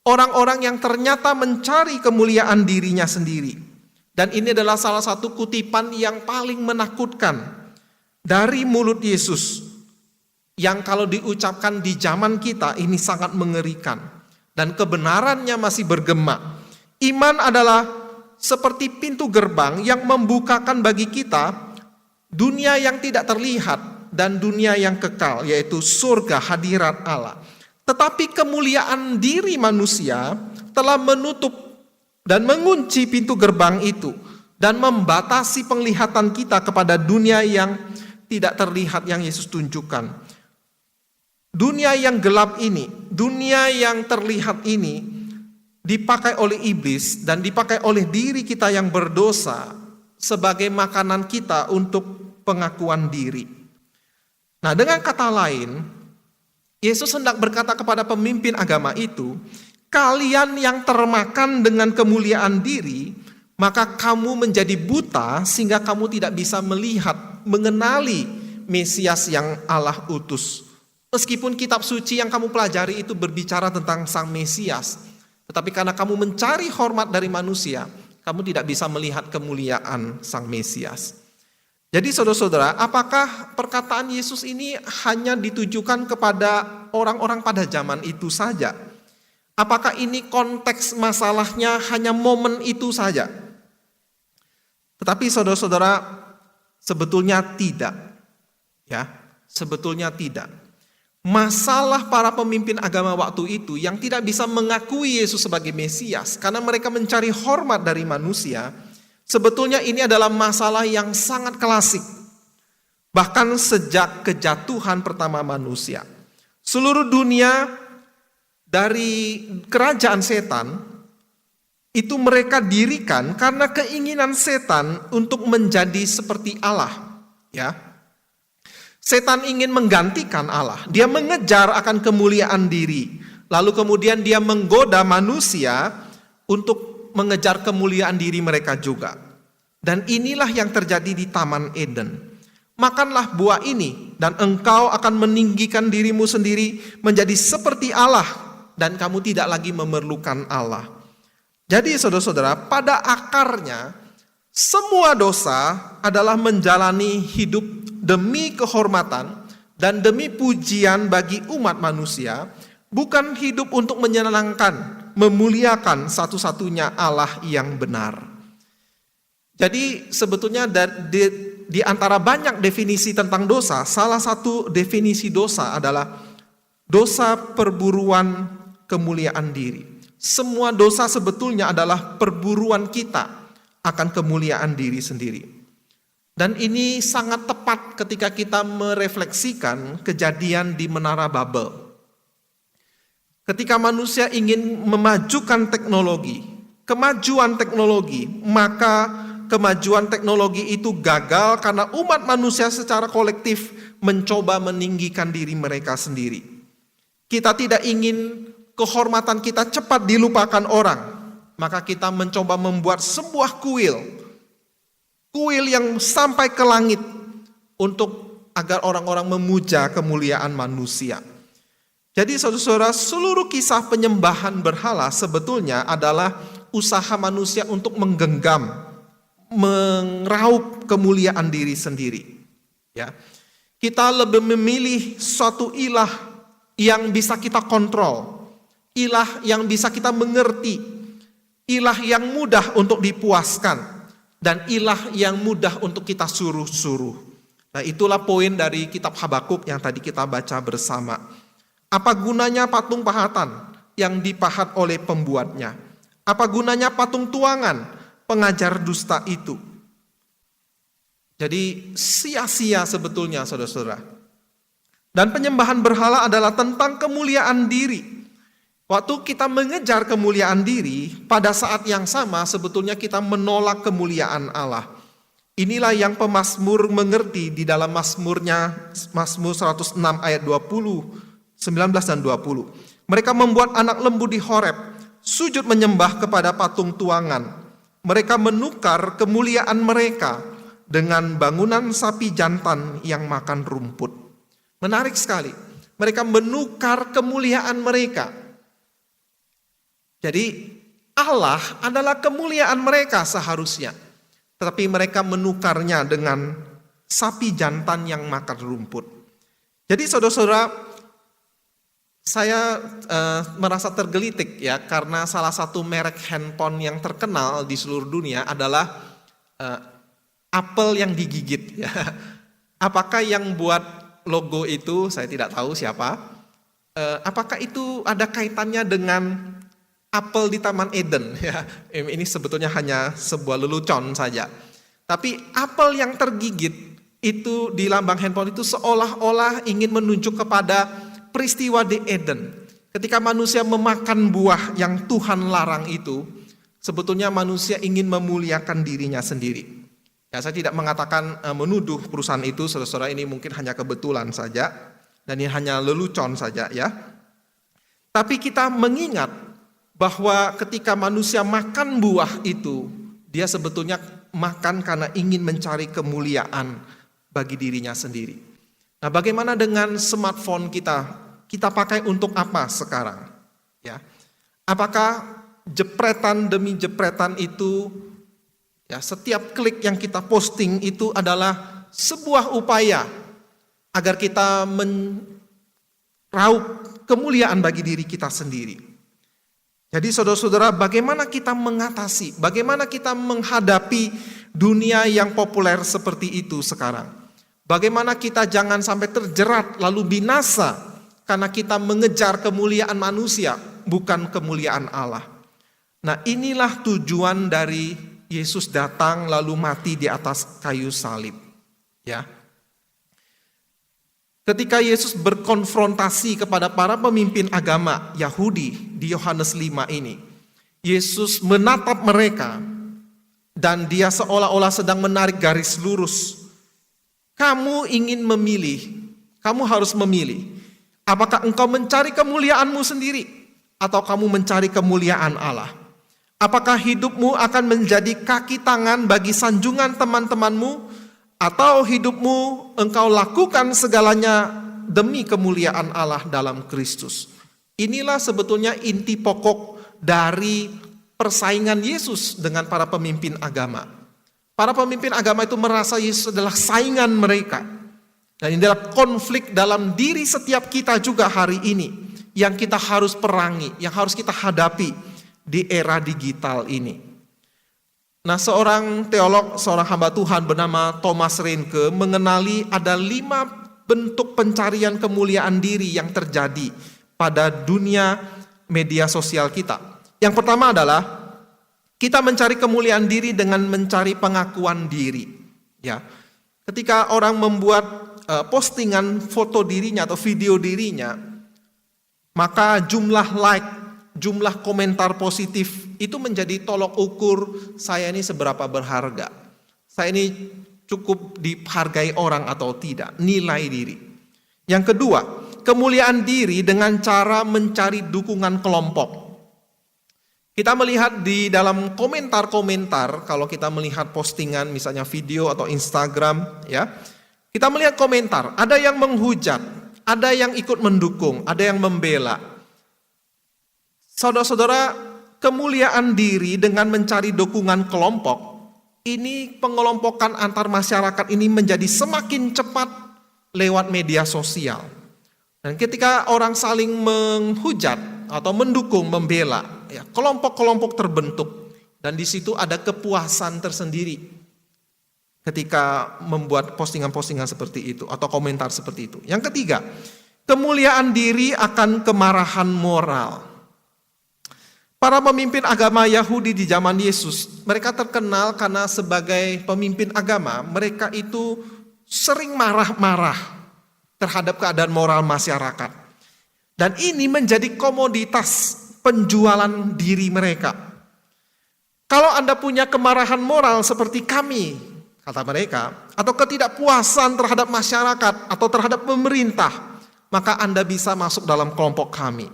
Orang-orang yang ternyata mencari kemuliaan dirinya sendiri. Dan ini adalah salah satu kutipan yang paling menakutkan dari mulut Yesus. Yang kalau diucapkan di zaman kita ini sangat mengerikan. Dan kebenarannya masih bergema. Iman adalah seperti pintu gerbang yang membukakan bagi kita dunia yang tidak terlihat dan dunia yang kekal, yaitu surga hadirat Allah. Tetapi kemuliaan diri manusia telah menutup dan mengunci pintu gerbang itu dan membatasi penglihatan kita kepada dunia yang tidak terlihat yang Yesus tunjukkan. Dunia yang gelap ini, dunia yang terlihat ini dipakai oleh iblis dan dipakai oleh diri kita yang berdosa sebagai makanan kita untuk pengakuan diri. Nah, dengan kata lain, Yesus hendak berkata kepada pemimpin agama itu, kalian yang termakan dengan kemuliaan diri, maka kamu menjadi buta sehingga kamu tidak bisa melihat, mengenali Mesias yang Allah utus. Meskipun kitab suci yang kamu pelajari itu berbicara tentang Sang Mesias, tetapi karena kamu mencari hormat dari manusia, kamu tidak bisa melihat kemuliaan Sang Mesias. Jadi saudara-saudara, apakah perkataan Yesus ini hanya ditujukan kepada orang-orang pada zaman itu saja? Apakah ini konteks masalahnya hanya momen itu saja? Tetapi saudara-saudara, sebetulnya tidak. Ya, sebetulnya tidak. Masalah para pemimpin agama waktu itu yang tidak bisa mengakui Yesus sebagai Mesias karena mereka mencari hormat dari manusia, sebetulnya ini adalah masalah yang sangat klasik. Bahkan sejak kejatuhan pertama manusia. Seluruh dunia dari kerajaan setan itu mereka dirikan karena keinginan setan untuk menjadi seperti Allah, ya. Setan ingin menggantikan Allah. Dia mengejar akan kemuliaan diri. Lalu kemudian dia menggoda manusia untuk mengejar kemuliaan diri mereka juga. Dan inilah yang terjadi di Taman Eden. Makanlah buah ini dan engkau akan meninggikan dirimu sendiri menjadi seperti Allah. Dan kamu tidak lagi memerlukan Allah. Jadi saudara-saudara, pada akarnya semua dosa adalah menjalani hidup demi kehormatan dan demi pujian bagi umat manusia, bukan hidup untuk menyenangkan, memuliakan satu-satunya Allah yang benar. Jadi sebetulnya di antara banyak definisi tentang dosa, salah satu definisi dosa adalah dosa perburuan kemuliaan diri. Semua dosa sebetulnya adalah perburuan kita akan kemuliaan diri sendiri. Dan ini sangat tepat ketika kita merefleksikan kejadian di Menara Babel. Ketika manusia ingin memajukan teknologi, kemajuan teknologi, maka kemajuan teknologi itu gagal karena umat manusia secara kolektif mencoba meninggikan diri mereka sendiri. Kita tidak ingin kehormatan kita cepat dilupakan orang, maka kita mencoba membuat sebuah kuil yang sampai ke langit untuk agar orang-orang memuja kemuliaan manusia. Jadi saudara-saudara, seluruh kisah penyembahan berhala sebetulnya adalah usaha manusia untuk menggenggam, meraup kemuliaan diri sendiri. Ya, kita lebih memilih suatu ilah yang bisa kita kontrol, ilah yang bisa kita mengerti, ilah yang mudah untuk dipuaskan, dan ilah yang mudah untuk kita suruh-suruh. Nah, itulah poin dari kitab Habakuk yang tadi kita baca bersama. Apa gunanya patung pahatan yang dipahat oleh pembuatnya? Apa gunanya patung tuangan pengajar dusta itu? Jadi sia-sia sebetulnya saudara-saudara. Dan penyembahan berhala adalah tentang kemuliaan diri. Waktu kita mengejar kemuliaan diri, pada saat yang sama sebetulnya kita menolak kemuliaan Allah. Inilah yang pemazmur mengerti di dalam Mazmur 106 ayat 20, 19 dan 20. Mereka membuat anak lembu di Horeb, sujud menyembah kepada patung tuangan. Mereka menukar kemuliaan mereka dengan bangunan sapi jantan yang makan rumput. Menarik sekali, mereka menukar kemuliaan mereka. Jadi Allah adalah kemuliaan mereka seharusnya. Tetapi mereka menukarnya dengan sapi jantan yang makan rumput. Jadi saudara-saudara, saya merasa tergelitik ya, karena salah satu merek handphone yang terkenal di seluruh dunia adalah apel yang digigit. Ya. Apakah yang buat logo itu, saya tidak tahu siapa. Apakah itu ada kaitannya dengan apel di Taman Eden? Ya, ini sebetulnya hanya sebuah lelucon saja. Tapi apel yang tergigit itu di lambang handphone itu seolah-olah ingin menunjuk kepada peristiwa di Eden. ketika manusia memakan buah yang Tuhan larang itu, sebetulnya manusia ingin memuliakan dirinya sendiri. Ya, saya tidak mengatakan menuduh perusahaan itu, saudara-saudara, ini mungkin hanya kebetulan saja, dan ini hanya lelucon saja ya. Tapi kita mengingat bahwa ketika manusia makan buah itu, dia sebetulnya makan karena ingin mencari kemuliaan bagi dirinya sendiri. Nah, bagaimana dengan smartphone kita? Kita pakai untuk apa sekarang? Ya, apakah jepretan demi jepretan itu, ya, setiap klik yang kita posting itu adalah sebuah upaya agar kita meraup kemuliaan bagi diri kita sendiri. Jadi saudara-saudara, bagaimana kita mengatasi, bagaimana kita menghadapi dunia yang populer seperti itu sekarang? Bagaimana kita jangan sampai terjerat lalu binasa karena kita mengejar kemuliaan manusia, bukan kemuliaan Allah. Nah, inilah tujuan dari Yesus datang lalu mati di atas kayu salib. Ya. Ketika Yesus berkonfrontasi kepada para pemimpin agama Yahudi di Yohanes 5 ini, Yesus menatap mereka dan dia seolah-olah sedang menarik garis lurus. Kamu ingin memilih, kamu harus memilih. Apakah engkau mencari kemuliaanmu sendiri atau kamu mencari kemuliaan Allah? Apakah hidupmu akan menjadi kaki tangan bagi sanjungan teman-temanmu, atau hidupmu engkau lakukan segalanya demi kemuliaan Allah dalam Kristus? Inilah sebetulnya inti pokok dari persaingan Yesus dengan para pemimpin agama. Para pemimpin agama itu merasa Yesus adalah saingan mereka. Dan ini adalah konflik dalam diri setiap kita juga hari ini, yang kita harus perangi, yang harus kita hadapi di era digital ini. Nah, seorang teolog, seorang hamba Tuhan bernama Thomas Reinke mengenali ada 5 bentuk pencarian kemuliaan diri yang terjadi pada dunia media sosial kita. Yang pertama adalah kita mencari kemuliaan diri dengan mencari pengakuan diri. Ya, ketika orang membuat postingan foto dirinya atau video dirinya, maka jumlah like, jumlah komentar positif itu menjadi tolok ukur saya ini seberapa berharga. Saya ini cukup dihargai orang atau tidak, nilai diri. Yang kedua, kemuliaan diri dengan cara mencari dukungan kelompok. Kita melihat di dalam komentar-komentar, kalau kita melihat postingan misalnya video atau Instagram, ya, kita melihat komentar, ada yang menghujat, ada yang ikut mendukung, ada yang membela. Saudara-saudara, kemuliaan diri dengan mencari dukungan kelompok, ini pengelompokan antar masyarakat ini menjadi semakin cepat lewat media sosial. Dan ketika orang saling menghujat atau mendukung, membela, ya, kelompok-kelompok terbentuk. Dan di situ ada kepuasan tersendiri ketika membuat postingan-postingan seperti itu atau komentar seperti itu. Yang ketiga, kemuliaan diri akan kemarahan moral. Para pemimpin agama Yahudi di zaman Yesus, mereka terkenal karena sebagai pemimpin agama, mereka itu sering marah-marah terhadap keadaan moral masyarakat. Dan ini menjadi komoditas penjualan diri mereka. Kalau Anda punya kemarahan moral seperti kami, kata mereka, atau ketidakpuasan terhadap masyarakat atau terhadap pemerintah, maka Anda bisa masuk dalam kelompok kami.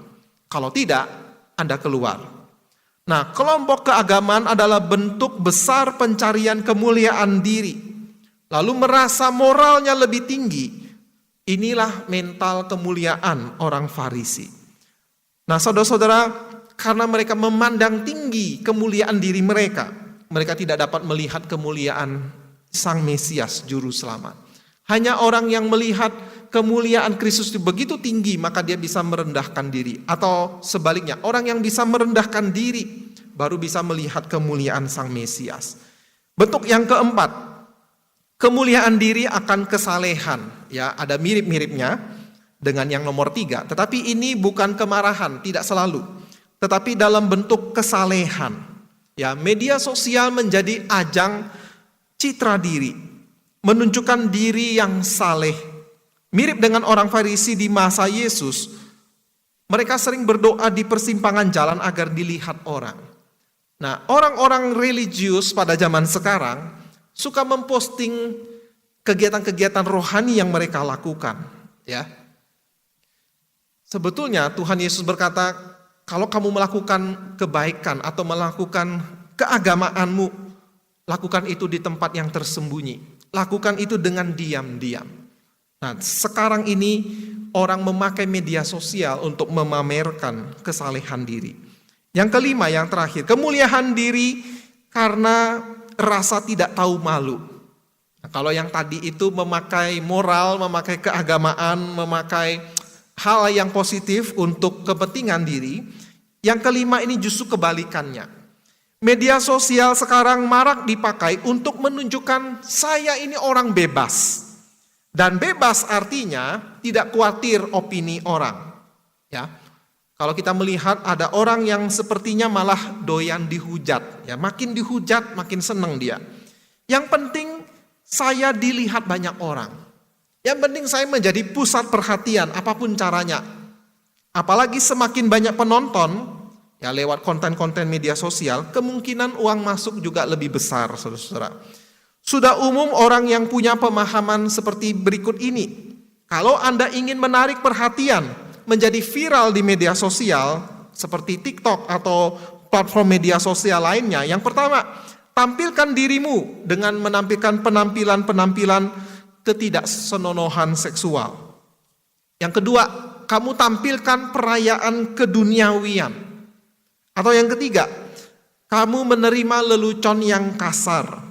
Kalau tidak, Anda keluar. Nah, kelompok keagamaan adalah bentuk besar pencarian kemuliaan diri. Lalu merasa moralnya lebih tinggi. Inilah mental kemuliaan orang Farisi. Nah, saudara-saudara, karena mereka memandang tinggi kemuliaan diri mereka, mereka tidak dapat melihat kemuliaan Sang Mesias, Juru Selamat. Hanya orang yang melihat kemuliaan Kristus itu begitu tinggi, maka dia bisa merendahkan diri. Atau sebaliknya, orang yang bisa merendahkan diri, baru bisa melihat kemuliaan Sang Mesias. Bentuk yang keempat, kemuliaan diri akan kesalehan. Ya, ada mirip-miripnya dengan yang nomor 3. Tetapi ini bukan kemarahan, tidak selalu. Tetapi dalam bentuk kesalehan. Ya, media sosial menjadi ajang citra diri, menunjukkan diri yang saleh. Mirip dengan orang Farisi di masa Yesus, Mereka sering berdoa di persimpangan jalan agar dilihat orang. Nah, orang-orang religius pada zaman sekarang suka memposting kegiatan-kegiatan rohani yang mereka lakukan, ya. Sebetulnya Tuhan Yesus berkata, kalau kamu melakukan kebaikan atau melakukan keagamaanmu, lakukan itu di tempat yang tersembunyi. Lakukan itu dengan diam-diam. Nah, sekarang ini orang memakai media sosial untuk memamerkan kesalehan diri. Yang kelima, yang terakhir, kemuliaan diri karena rasa tidak tahu malu. Nah, kalau yang tadi itu memakai moral, memakai keagamaan, memakai hal yang positif untuk kepentingan diri. Yang kelima ini justru kebalikannya. Media sosial sekarang marak dipakai untuk menunjukkan saya ini orang bebas. Dan bebas artinya tidak khawatir opini orang. Ya. Kalau kita melihat ada orang yang sepertinya malah doyan dihujat. Ya, makin dihujat makin senang dia. Yang penting saya dilihat banyak orang. Yang penting saya menjadi pusat perhatian apapun caranya. Apalagi semakin banyak penonton, ya lewat konten-konten media sosial, kemungkinan uang masuk juga lebih besar, saudara-saudara. Sudah umum orang yang punya pemahaman seperti berikut ini. Kalau Anda ingin menarik perhatian, menjadi viral di media sosial, seperti TikTok atau platform media sosial lainnya, yang pertama, tampilkan dirimu dengan menampilkan penampilan-penampilan ketidaksenonohan seksual. Yang kedua, kamu tampilkan perayaan keduniawian. Atau yang ketiga, kamu menerima lelucon yang kasar.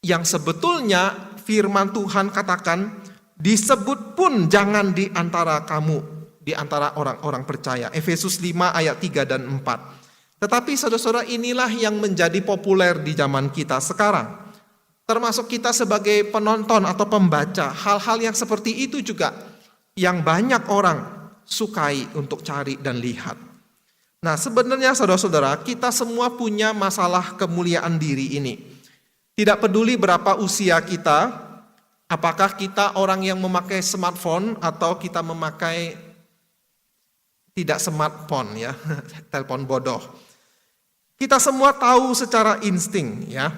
Yang sebetulnya firman Tuhan katakan, disebut pun jangan di antara kamu, di antara orang-orang percaya. Efesus 5 ayat 3 dan 4. Tetapi saudara-saudara, inilah yang menjadi populer di zaman kita sekarang. Termasuk kita sebagai penonton atau pembaca, hal-hal yang seperti itu juga yang banyak orang sukai untuk cari dan lihat. Nah, sebenarnya saudara-saudara, kita semua punya masalah kemuliaan diri ini. Tidak peduli berapa usia kita, apakah kita orang yang memakai smartphone atau kita memakai tidak smartphone, ya, telepon bodoh. Kita semua tahu secara insting, ya.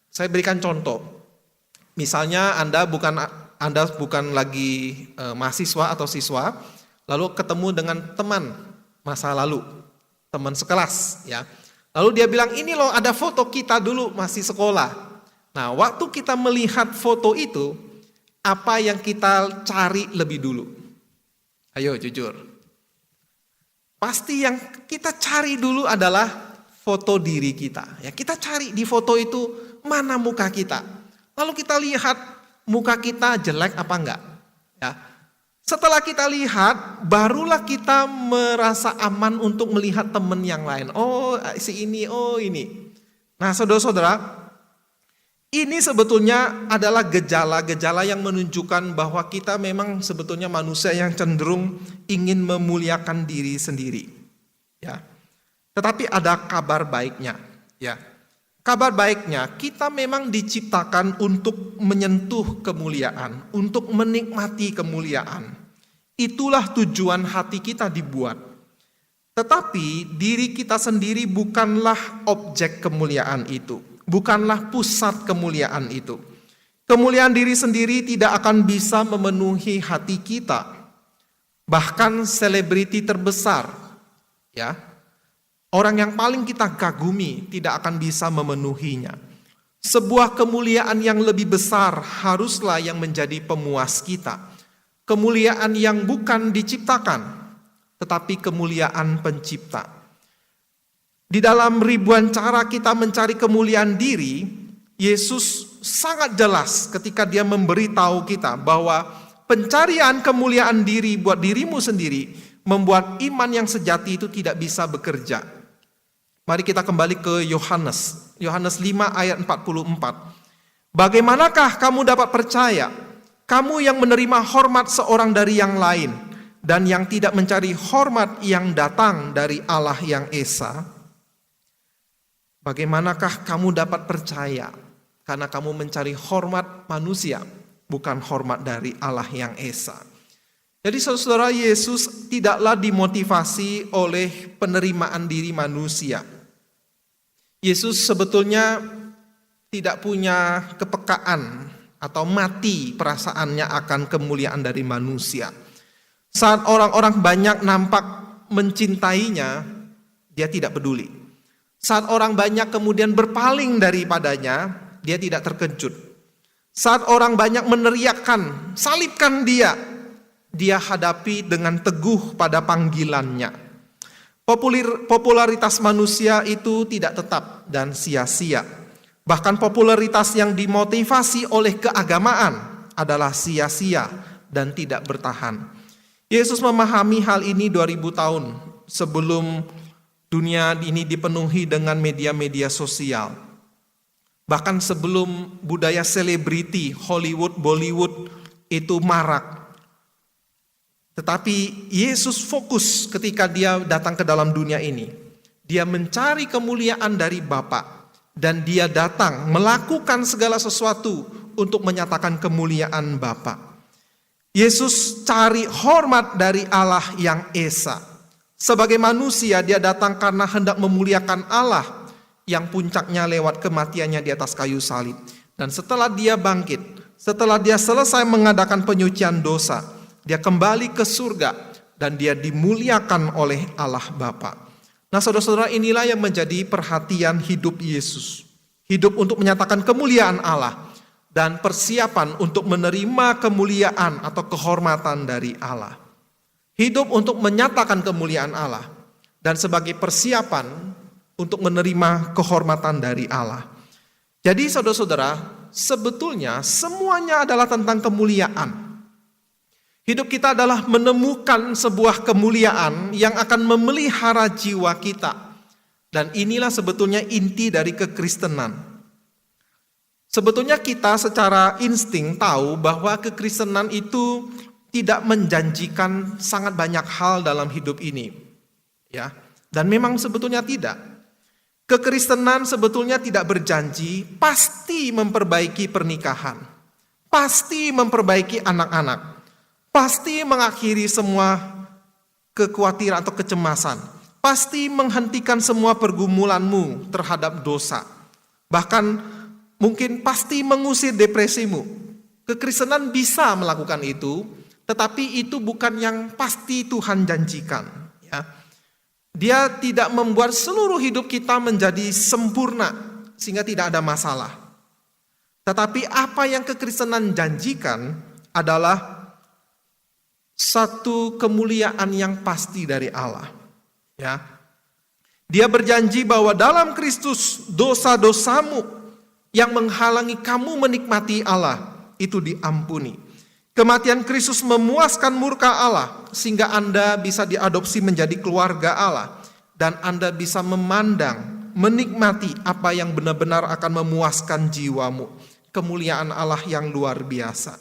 Saya berikan contoh. Misalnya Anda bukan lagi mahasiswa atau siswa, lalu ketemu dengan teman masa lalu, teman sekelas, ya. Lalu dia bilang, ini loh ada foto kita dulu masih sekolah. Nah, waktu kita melihat foto itu, apa yang kita cari lebih dulu? Ayo jujur. Pasti yang kita cari dulu adalah foto diri kita. Ya, kita cari di foto itu mana muka kita. Lalu kita lihat muka kita jelek apa enggak. Ya. Setelah kita lihat, barulah kita merasa aman untuk melihat teman yang lain. Oh si ini, oh ini. Nah saudara-saudara, ini sebetulnya adalah gejala-gejala yang menunjukkan bahwa kita memang sebetulnya manusia yang cenderung ingin memuliakan diri sendiri. Ya. Tetapi ada kabar baiknya. Ya. Kabar baiknya, kita memang diciptakan untuk menyentuh kemuliaan, untuk menikmati kemuliaan. Itulah tujuan hati kita dibuat. Tetapi diri kita sendiri bukanlah objek kemuliaan itu, bukanlah pusat kemuliaan itu. Kemuliaan diri sendiri tidak akan bisa memenuhi hati kita. Bahkan selebriti terbesar, ya, orang yang paling kita kagumi tidak akan bisa memenuhinya. Sebuah kemuliaan yang lebih besar haruslah yang menjadi pemuas kita. Kemuliaan yang bukan diciptakan, tetapi kemuliaan pencipta. Di dalam ribuan cara kita mencari kemuliaan diri, Yesus sangat jelas ketika dia memberitahu kita bahwa pencarian kemuliaan diri buat dirimu sendiri membuat iman yang sejati itu tidak bisa bekerja. Mari kita kembali ke Yohanes 5 ayat 44. Bagaimanakah kamu dapat percaya, kamu yang menerima hormat seorang dari yang lain, dan yang tidak mencari hormat yang datang dari Allah yang Esa? Bagaimanakah kamu dapat percaya, karena kamu mencari hormat manusia, bukan hormat dari Allah yang Esa? Jadi saudara, Yesus tidaklah dimotivasi oleh penerimaan diri manusia. Yesus sebetulnya tidak punya kepekaan atau mati perasaannya akan kemuliaan dari manusia. Saat orang-orang banyak nampak mencintainya, dia tidak peduli. Saat orang banyak kemudian berpaling daripadanya, dia tidak terkejut. Saat orang banyak meneriakkan, salibkan dia hadapi dengan teguh pada panggilannya. Popularitas manusia itu tidak tetap dan sia-sia. Bahkan popularitas yang dimotivasi oleh keagamaan adalah sia-sia dan tidak bertahan. Yesus memahami hal ini 2000 tahun sebelum dunia ini dipenuhi dengan media-media sosial. Bahkan sebelum budaya selebriti, Hollywood, Bollywood itu marak. Tetapi Yesus fokus ketika dia datang ke dalam dunia ini. Dia mencari kemuliaan dari Bapa. Dan dia datang melakukan segala sesuatu untuk menyatakan kemuliaan Bapa. Yesus cari hormat dari Allah yang Esa. Sebagai manusia dia datang karena hendak memuliakan Allah yang puncaknya lewat kematiannya di atas kayu salib. Dan setelah dia bangkit, setelah dia selesai mengadakan penyucian dosa, dia kembali ke surga dan dia dimuliakan oleh Allah Bapa. Nah saudara-saudara, inilah yang menjadi perhatian hidup Yesus. Hidup untuk menyatakan kemuliaan Allah dan persiapan untuk menerima kemuliaan atau kehormatan dari Allah. Hidup untuk menyatakan kemuliaan Allah dan sebagai persiapan untuk menerima kehormatan dari Allah. Jadi saudara-saudara, sebetulnya semuanya adalah tentang kemuliaan. Hidup kita adalah menemukan sebuah kemuliaan yang akan memelihara jiwa kita. Dan inilah sebetulnya inti dari kekristenan. Sebetulnya kita secara insting tahu bahwa kekristenan itu tidak menjanjikan sangat banyak hal dalam hidup ini. Ya, dan memang sebetulnya tidak. Kekristenan sebetulnya tidak berjanji pasti memperbaiki pernikahan. Pasti memperbaiki anak-anak. Pasti mengakhiri semua kekhawatiran atau kecemasan. Pasti menghentikan semua pergumulanmu terhadap dosa. Bahkan mungkin pasti mengusir depresimu. Kekristenan bisa melakukan itu, tetapi itu bukan yang pasti Tuhan janjikan. Ya. Dia tidak membuat seluruh hidup kita menjadi sempurna sehingga tidak ada masalah. Tetapi apa yang kekristenan janjikan adalah satu kemuliaan yang pasti dari Allah. Ya. Dia berjanji bahwa dalam Kristus dosa-dosamu yang menghalangi kamu menikmati Allah itu diampuni. Kematian Kristus memuaskan murka Allah sehingga Anda bisa diadopsi menjadi keluarga Allah dan Anda bisa memandang, menikmati apa yang benar-benar akan memuaskan jiwamu. Kemuliaan Allah yang luar biasa.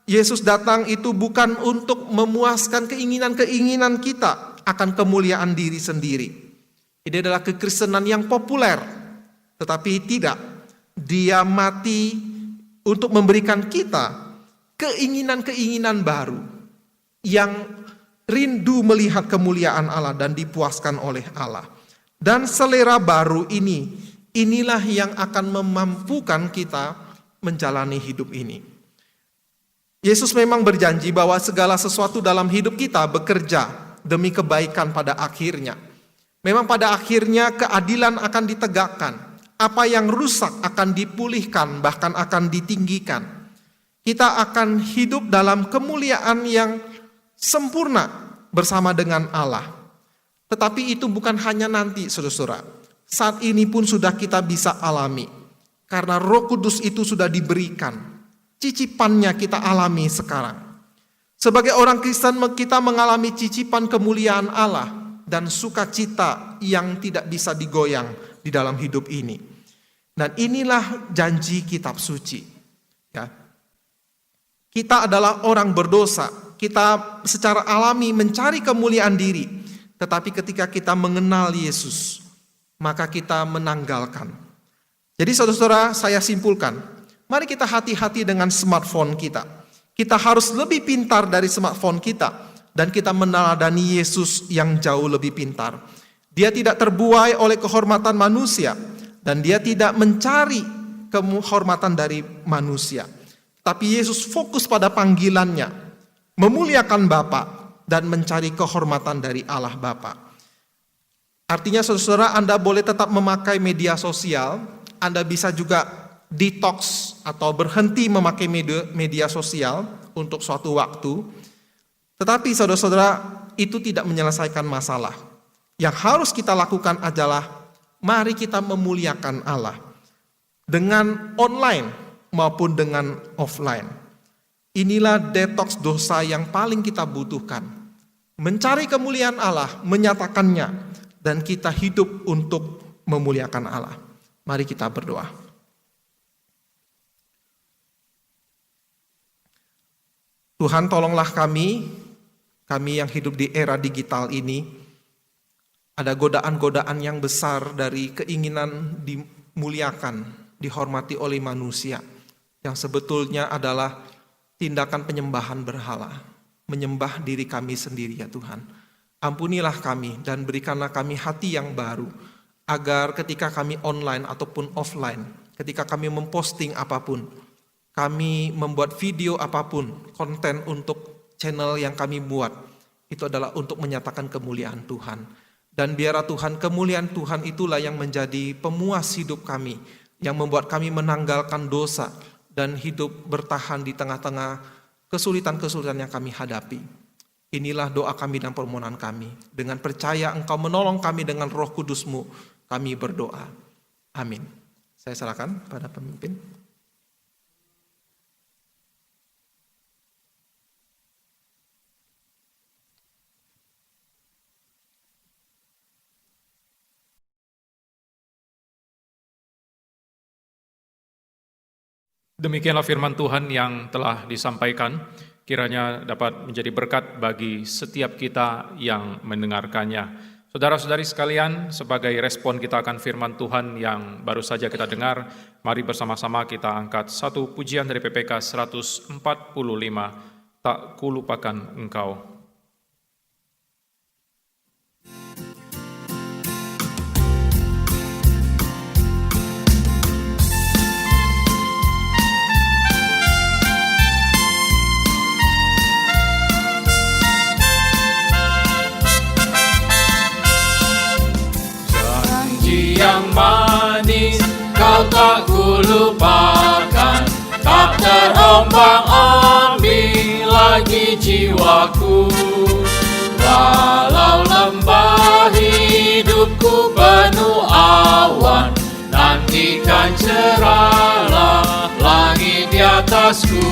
Yesus datang itu bukan untuk memuaskan keinginan-keinginan kita akan kemuliaan diri sendiri. Ini adalah kekristenan yang populer, tetapi tidak. Dia mati untuk memberikan kita keinginan-keinginan baru yang rindu melihat kemuliaan Allah dan dipuaskan oleh Allah. Dan selera baru inilah yang akan memampukan kita menjalani hidup ini. Yesus memang berjanji bahwa segala sesuatu dalam hidup kita bekerja demi kebaikan pada akhirnya. Memang pada akhirnya keadilan akan ditegakkan. Apa yang rusak akan dipulihkan, bahkan akan ditinggikan. Kita akan hidup dalam kemuliaan yang sempurna bersama dengan Allah. Tetapi itu bukan hanya nanti, saudara-saudara. Saat ini pun sudah kita bisa alami. Karena Roh Kudus itu sudah diberikan. Cicipannya kita alami sekarang. Sebagai orang Kristen kita mengalami cicipan kemuliaan Allah dan sukacita yang tidak bisa digoyang di dalam hidup ini. Dan inilah janji kitab suci. Ya. Kita adalah orang berdosa. Kita secara alami mencari kemuliaan diri. Tetapi ketika kita mengenal Yesus, maka kita menanggalkan. Jadi saudara-saudara, saya simpulkan. Mari kita hati-hati dengan smartphone kita. Kita harus lebih pintar dari smartphone kita, dan kita meneladani Yesus yang jauh lebih pintar. Dia tidak terbuai oleh kehormatan manusia, dan dia tidak mencari kehormatan dari manusia. Tapi Yesus fokus pada panggilannya, memuliakan Bapa dan mencari kehormatan dari Allah Bapa. Artinya saudara-saudara, Anda boleh tetap memakai media sosial, Anda bisa juga detox atau berhenti memakai media sosial untuk suatu waktu. Tetapi saudara-saudara, itu tidak menyelesaikan masalah. Yang harus kita lakukan adalah mari kita memuliakan Allah dengan online maupun dengan offline. Inilah detox dosa yang paling kita butuhkan. Mencari kemuliaan Allah, menyatakannya, dan kita hidup untuk memuliakan Allah. Mari kita berdoa. Tuhan, tolonglah kami yang hidup di era digital ini. Ada godaan-godaan yang besar dari keinginan dimuliakan, dihormati oleh manusia, yang sebetulnya adalah tindakan penyembahan berhala, menyembah diri kami sendiri ya Tuhan. Ampunilah kami dan berikanlah kami hati yang baru, agar ketika kami online ataupun offline, ketika kami memposting apapun, kami membuat video apapun, konten untuk channel yang kami buat, itu adalah untuk menyatakan kemuliaan Tuhan. Dan biarlah Tuhan, kemuliaan Tuhan itulah yang menjadi pemuas hidup kami, yang membuat kami menanggalkan dosa dan hidup bertahan di tengah-tengah kesulitan-kesulitan yang kami hadapi. Inilah doa kami dan permohonan kami. Dengan percaya Engkau menolong kami dengan Roh Kudus-Mu, kami berdoa. Amin. Saya serahkan pada pemimpin. Demikianlah firman Tuhan yang telah disampaikan, kiranya dapat menjadi berkat bagi setiap kita yang mendengarkannya. Saudara-saudari sekalian, sebagai respon kita akan firman Tuhan yang baru saja kita dengar, mari bersama-sama kita angkat satu pujian dari PPK 145, Tak Kulupakan Engkau. Yang manis kau tak kulupakan, tak terombang-ambing lagi jiwaku. Walau lembah hidupku penuh awan, nantikan cerahlah langit di atasku.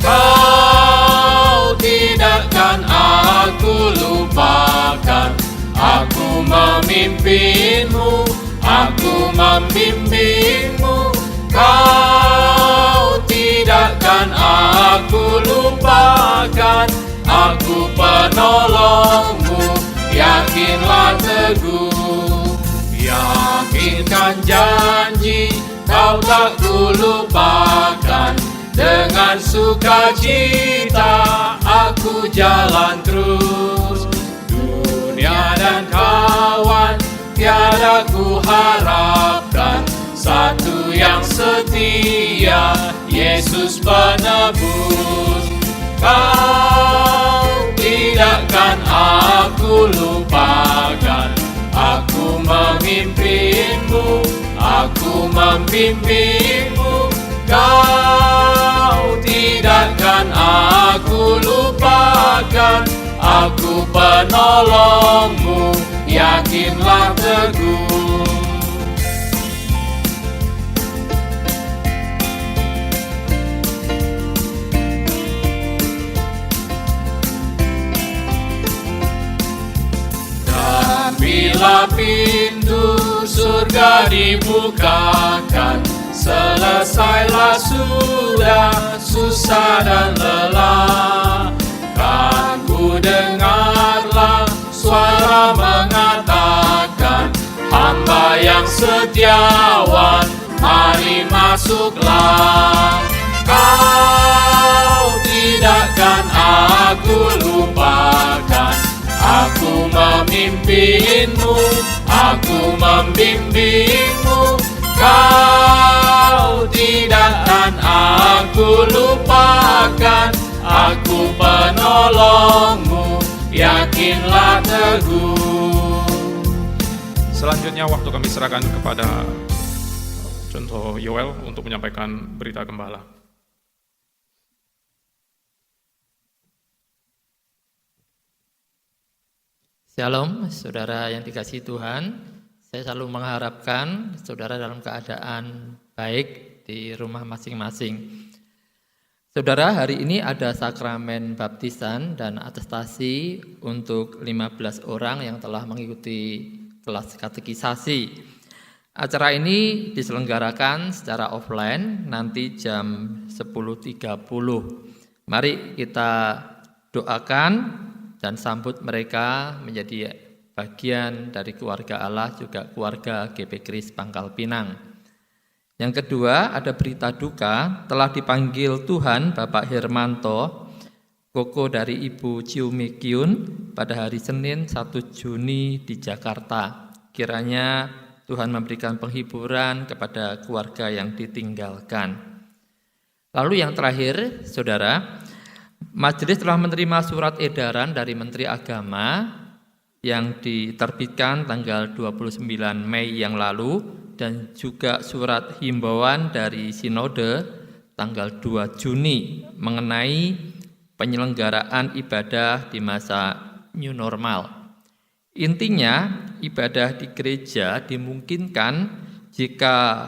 Kau tidakkan aku lupakan, aku memimpinmu, aku membimbingmu. Kau tidakkan aku lupakan, aku penolongmu, yakinlah teguh. Yakinkan janji, kau tak kulupakan. Dengan sukacita aku jalan terus. Dunia dan kawan tiada ku harapkan, satu yang setia, Yesus penebus. Kau tidakkan aku lupakan, aku memimpinmu, aku membimbingmu. Kau tidakkan aku lupakan, aku penolongmu, yakinlah teguh. Dan bila pintu surga dibukakan, selesailah sudah susah dan lelah. Kan ku dengarlah suara mengatakan, hamba yang setiawan, mari masuklah. Kau tidakkan aku lupakan. Aku memimpinmu, aku membimbingmu. Kau tidakkan aku lupakan. Aku penolongmu, yakinlah teguh. Selanjutnya waktu kami serahkan kepada contoh Yoel untuk menyampaikan berita gembala. Shalom, saudara yang dikasihi Tuhan. Saya selalu mengharapkan saudara dalam keadaan baik di rumah masing-masing. Saudara, hari ini ada sakramen baptisan dan atestasi untuk 15 orang yang telah mengikuti kelas katekisasi. Acara ini diselenggarakan secara offline nanti jam 10.30. Mari kita doakan dan sambut mereka menjadi bagian dari keluarga Allah, juga keluarga GP Kris Pangkal Pinang. Yang kedua, ada berita duka, telah dipanggil Tuhan Bapak Hermanto, koko dari Ibu Ciumi Kyun pada hari Senin 1 Juni di Jakarta. Kiranya Tuhan memberikan penghiburan kepada keluarga yang ditinggalkan. Lalu yang terakhir, saudara, Majelis telah menerima surat edaran dari Menteri Agama yang diterbitkan tanggal 29 Mei yang lalu dan juga surat himbauan dari Sinode tanggal 2 Juni mengenai penyelenggaraan ibadah di masa new normal. Intinya, ibadah di gereja dimungkinkan jika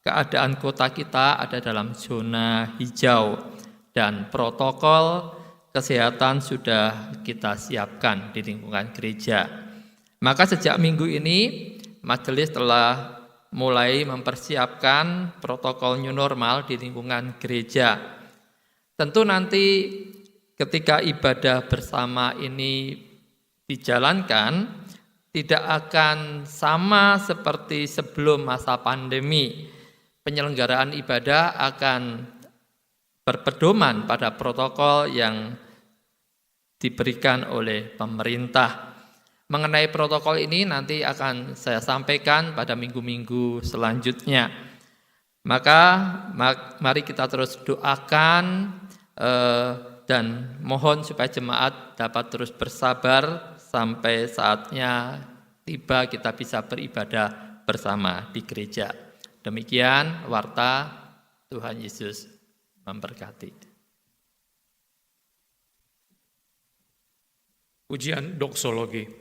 keadaan kota kita ada dalam zona hijau dan protokol kesehatan sudah kita siapkan di lingkungan gereja. Maka sejak minggu ini, majelis telah mulai mempersiapkan protokol new normal di lingkungan gereja. Tentu nanti ketika ibadah bersama ini dijalankan, tidak akan sama seperti sebelum masa pandemi. Penyelenggaraan ibadah akan berpedoman pada protokol yang diberikan oleh pemerintah. Mengenai protokol ini nanti akan saya sampaikan pada minggu-minggu selanjutnya. Maka mari kita terus doakan dan mohon supaya jemaat dapat terus bersabar sampai saatnya tiba kita bisa beribadah bersama di gereja. Demikian warta, Tuhan Yesus memberkati. Ujian doksologi.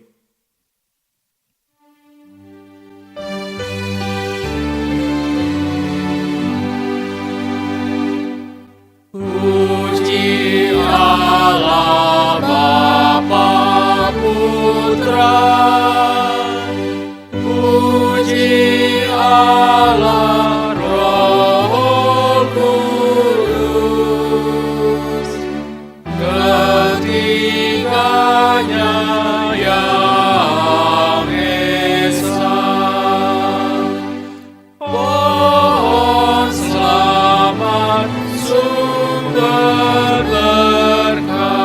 Puji Allah Bapa Putra, puji Allah Roh Kudus, ketiganya yang esa. Pohon selamat sumber berkah.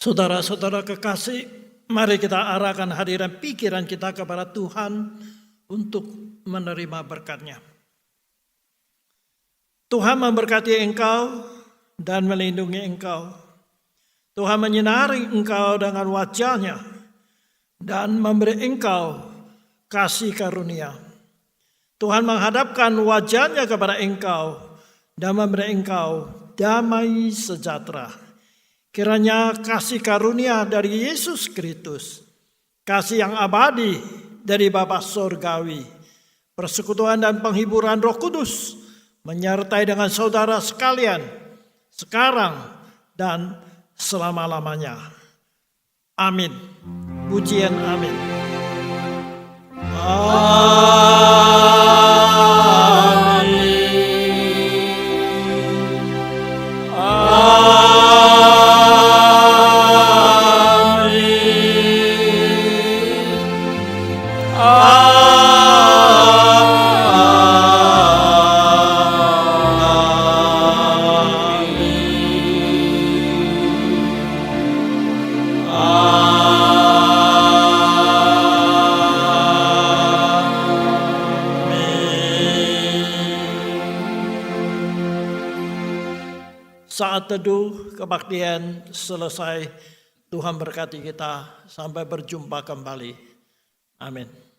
Saudara-saudara kekasih, mari kita arahkan hadiran pikiran kita kepada Tuhan untuk menerima berkat-Nya. Tuhan memberkati engkau dan melindungi engkau. Tuhan menyinari engkau dengan wajah-Nya dan memberi engkau kasih karunia. Tuhan menghadapkan wajah-Nya kepada engkau dan memberi engkau damai sejahtera. Kiranya kasih karunia dari Yesus Kristus, kasih yang abadi dari Bapa Surgawi, persekutuan dan penghiburan Roh Kudus menyertai dengan saudara sekalian, sekarang dan selama-lamanya. Amin. Pujian amin. Amin. saat teduh kebaktian selesai. Tuhan berkati kita sampai berjumpa kembali. Amin.